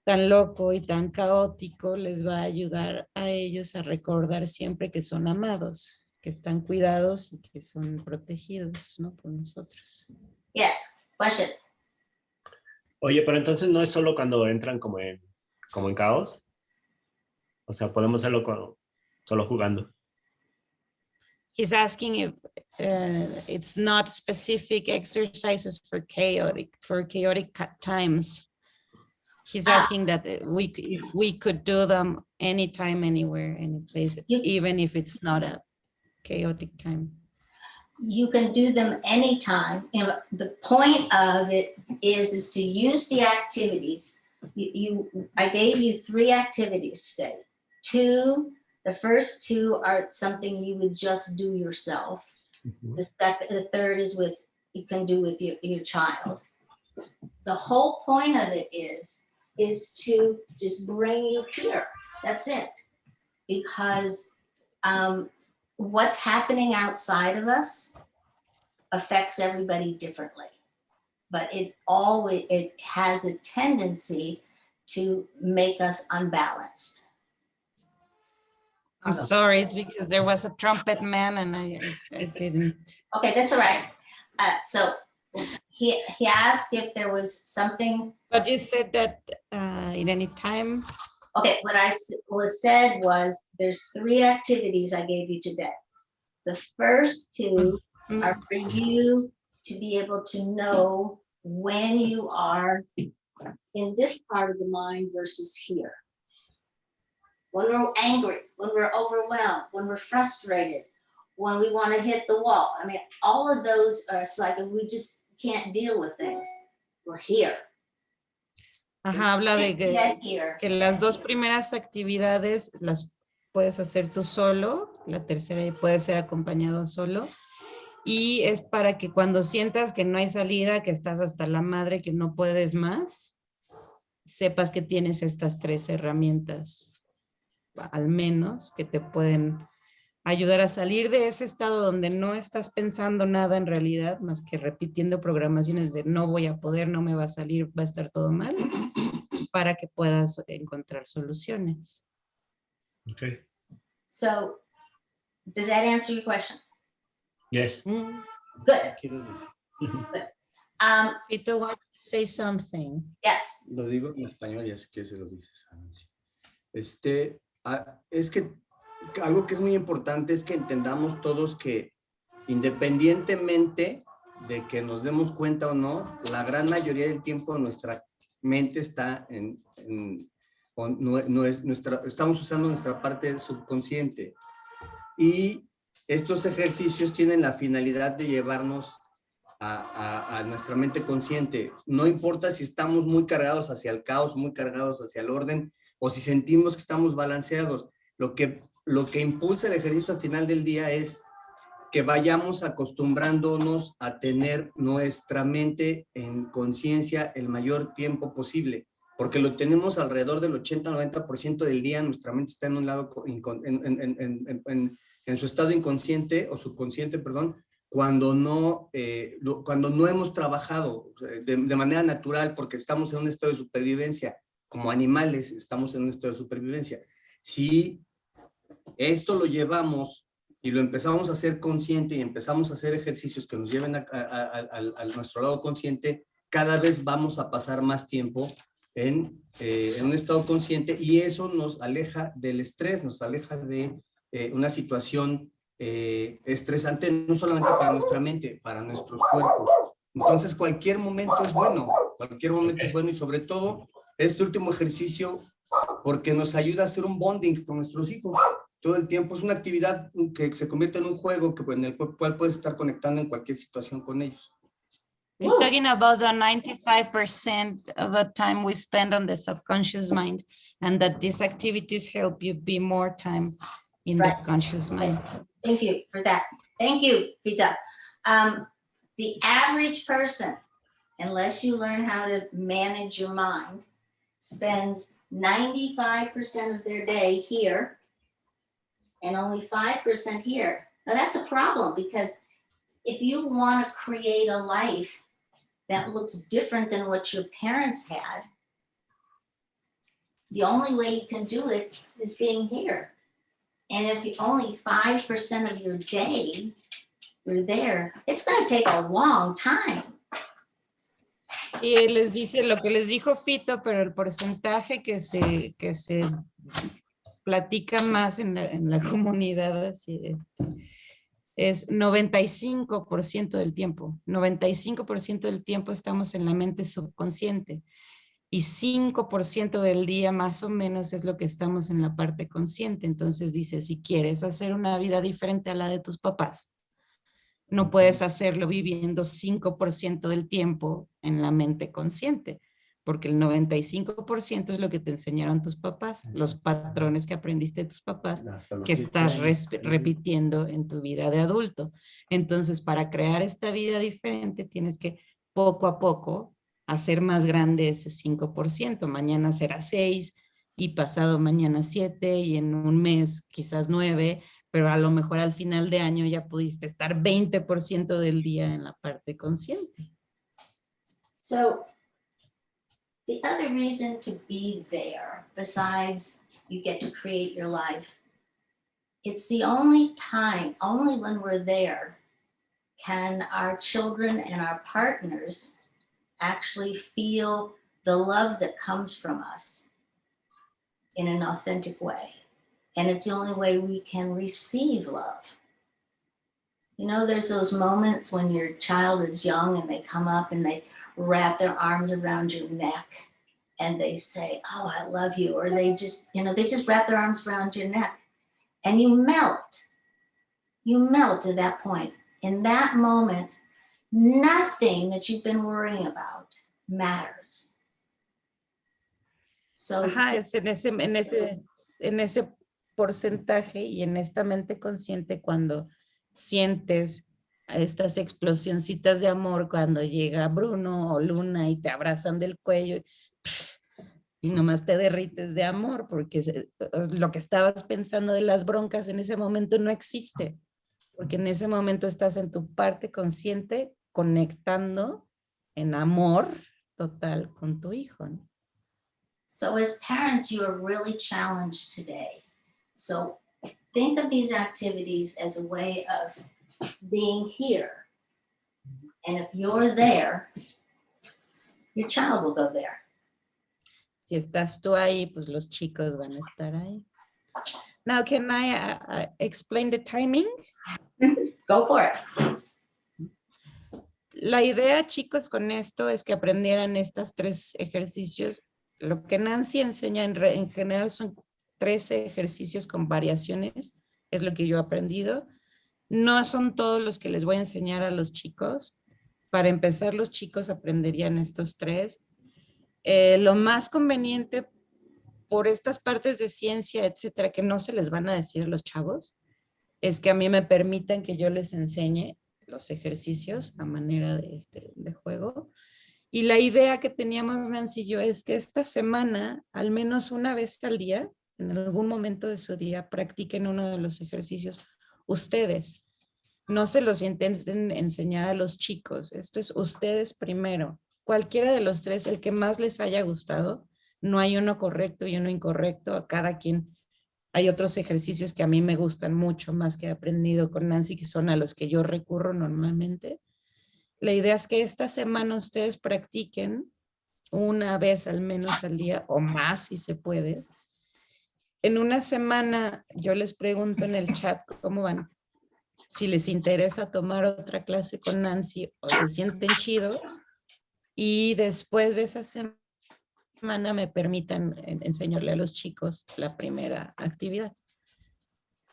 tan loco y tan caótico les va a ayudar a ellos a recordar siempre que son amados, que están cuidados y que son protegidos, ¿no? Por nosotros. Yes, question. Oye, pero entonces no es solo cuando entran como en caos. O sea, podemos hacerlo solo jugando. He's asking if it's not specific exercises for chaotic times. He's asking that if we could do them anytime, anywhere, any place, even if it's not a chaotic time. You can do them anytime. You know, the point of it is to use the activities. I gave you 3 activities today. 2, the first 2 are something you would just do yourself. Mm-hmm. The third is you can do with your child. The whole point of it is to just bring you here. That's it. Because what's happening outside of us affects everybody differently. But it has a tendency to make us unbalanced. I'm sorry, it's because there was a trumpet man and I didn't. Okay, that's all right. So he asked if there was something. But you said that at any time. Okay, what I said was there's 3 activities I gave you today. The first 2 are for you to be able to know when you are in this part of the mind versus here. When we're angry, when we're overwhelmed, when we're frustrated, when we want to hit the wall. I mean, all of those are like we just can't deal with things. We're here. Ajá, habla de que las 2 primeras actividades las puedes hacer tú solo, la tercera puede ser acompañado solo, y es para que cuando sientas que no hay salida, que estás hasta la madre, que no puedes más, sepas que tienes estas 3 herramientas, al menos, que te pueden ayudar a salir de ese estado donde no estás pensando nada en realidad, más que repitiendo programaciones de no voy a poder, no me va a salir, va a estar todo mal, para que puedas encontrar soluciones. Okay. So, does that answer your question? Yes. Good. Good. Vito wants to say something. Yes. Lo digo en español y así que se lo dices. Es que algo que es muy importante es que entendamos todos que independientemente de que nos demos cuenta o no, la gran mayoría del tiempo nuestra mente está estamos usando nuestra parte subconsciente. Y estos ejercicios tienen la finalidad de llevarnos a nuestra mente consciente. No importa si estamos muy cargados hacia el caos, muy cargados hacia el orden, o si sentimos que estamos balanceados. Lo que impulsa el ejercicio al final del día es que vayamos acostumbrándonos a tener nuestra mente en conciencia el mayor tiempo posible, porque lo tenemos alrededor del 80-90% del día. Nuestra mente está en un lado, en su estado inconsciente o subconsciente, perdón, cuando no hemos trabajado de manera natural, porque estamos en un estado de supervivencia. Como animales estamos en un estado de supervivencia. Si esto lo llevamos y lo empezamos a hacer consciente y empezamos a hacer ejercicios que nos lleven a nuestro lado consciente, cada vez vamos a pasar más tiempo en un estado consciente, y eso nos aleja del estrés, nos aleja de una situación estresante, no solamente para nuestra mente, para nuestros cuerpos. Entonces cualquier momento es bueno, y sobre todo este último ejercicio, porque nos ayuda a hacer un bonding con nuestros hijos. Todo el tiempo es una actividad que se convierte en un juego en el cual puedes estar conectando en cualquier situación con ellos. He's talking about the 95% of the time we spend on the subconscious mind, and that these activities help you be more time in the conscious mind. Thank you for that. Thank you, Vita. The average person, unless you learn how to manage your mind, spends 95% of their day here and only 5% here. Now that's a problem, because if you want to create a life that looks different than what your parents had, the only way you can do it is being here. And if you only 5% of your day you're there, it's going to take a long time. Y él les dice lo que les dijo Fito, pero el porcentaje que se platica más en la comunidad así es 95% del tiempo. 95% del tiempo estamos en la mente subconsciente y 5% del día más o menos es lo que estamos en la parte consciente. Entonces dice, si quieres hacer una vida diferente a la de tus papás, no puedes hacerlo viviendo 5% del tiempo en la mente consciente, porque el 95% es lo que te enseñaron tus papás, los patrones que aprendiste de tus papás, que estás repitiendo en tu vida de adulto. Entonces, para crear esta vida diferente, tienes que poco a poco hacer más grande ese 5%. Mañana será 6 y pasado mañana 7 y en un mes quizás 9, pero a lo mejor al final de año ya pudiste estar 20% del día en la parte consciente. So the other reason to be there, besides you get to create your life, it's the only time, only when we're there, can our children and our partners actually feel the love that comes from us in an authentic way. And it's the only way we can receive love. You know, there's those moments when your child is young and they come up and they wrap their arms around your neck and they say, oh, I love you. Or they just, you know, they just wrap their arms around your neck and you melt. You melt at that point. In that moment, nothing that you've been worrying about matters. So, Ajá, es en ese porcentaje y en esta mente consciente cuando sientes estas explosioncitas de amor, cuando llega Bruno o Luna y te abrazan del cuello y nomás te derrites de amor porque lo que estabas pensando de las broncas en ese momento no existe, porque en ese momento estás en tu parte consciente conectando en amor total con tu hijo, ¿no? So as parents, you are really challenged today. So think of these activities as a way of being here. And if you're there, your child will go there. Si estás tú ahí, pues los chicos van a estar ahí. Now, can I explain the timing? Go for it. La idea, chicos, con esto es que aprendieran estos 3 ejercicios. Lo que Nancy enseña en general son 13 ejercicios con variaciones, es lo que yo he aprendido. No son todos los que les voy a enseñar a los chicos. Para empezar, los chicos aprenderían estos 3. Lo más conveniente por estas partes de ciencia, etcétera, que no se les van a decir a los chavos, es que a mí me permitan que yo les enseñe los ejercicios a manera de juego. Y la idea que teníamos Nancy y yo es que esta semana, al menos una vez al día, en algún momento de su día, practiquen uno de los ejercicios ustedes. No se los intenten enseñar a los chicos. Esto es ustedes primero. Cualquiera de los 3, el que más les haya gustado. No hay uno correcto y uno incorrecto. A cada quien. Hay otros ejercicios que a mí me gustan mucho más que he aprendido con Nancy, que son a los que yo recurro normalmente. La idea es que esta semana ustedes practiquen una vez al menos al día o más si se puede. En una semana yo les pregunto en el chat cómo van. Si les interesa tomar otra clase con Nancy o se sienten chidos. Y después de esa semana me permitan enseñarle a los chicos la primera actividad.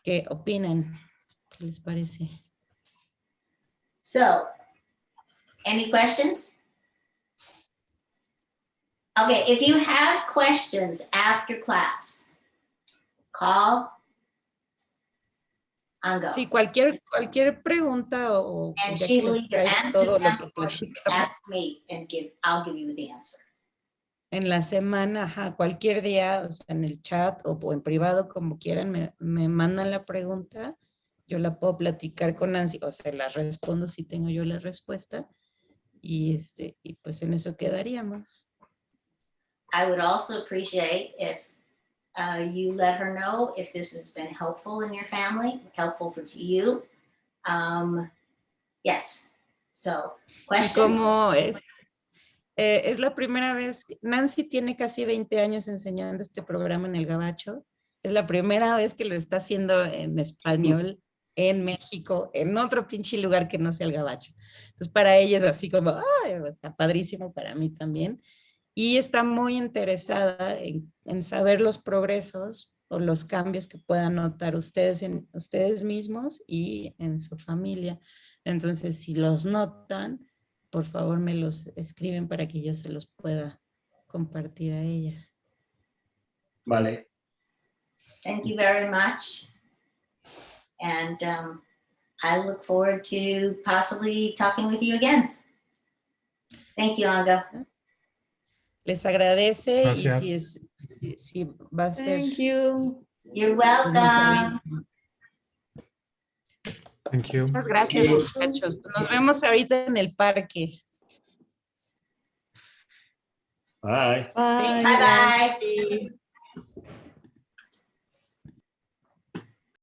¿Qué opinan? ¿Qué les parece? So, any questions? Okay, if you have questions after class, call and go. Sí, cualquier pregunta o And ya she que will les either traiga answer todo lo them que or she platicamos ask me and I'll give you the answer. en la semana, ajá, cualquier día, o sea, en el chat o en privado, como quieran, me mandan la pregunta, yo la puedo platicar con Nancy, o sea, la respondo si tengo yo la respuesta, y pues en eso quedaríamos. I would also appreciate if You let her know if this has been helpful in your family, helpful for you. Yes. So, Y question? como es la primera vez, Nancy tiene casi 20 años enseñando este programa en el Gabacho. Es la primera vez que lo está haciendo en español en México, en otro pinche lugar que no sea el Gabacho. Entonces para ella es así como, ay, está padrísimo, para mí también. Y está muy interesada en saber los progresos o los cambios que puedan notar ustedes en ustedes mismos y en su familia. Entonces, si los notan, por favor me los escriben para que yo se los pueda compartir a ella. Vale. Thank you very much. And I look forward to possibly talking with you again. Thank you, Anga. Les agradece Gracias. y si va a ser... Thank you. You're pues nos welcome. avisa. Thank you. Muchas gracias, muchachos. Nos vemos ahorita en el parque. Bye. Bye. Bye bye. Sí.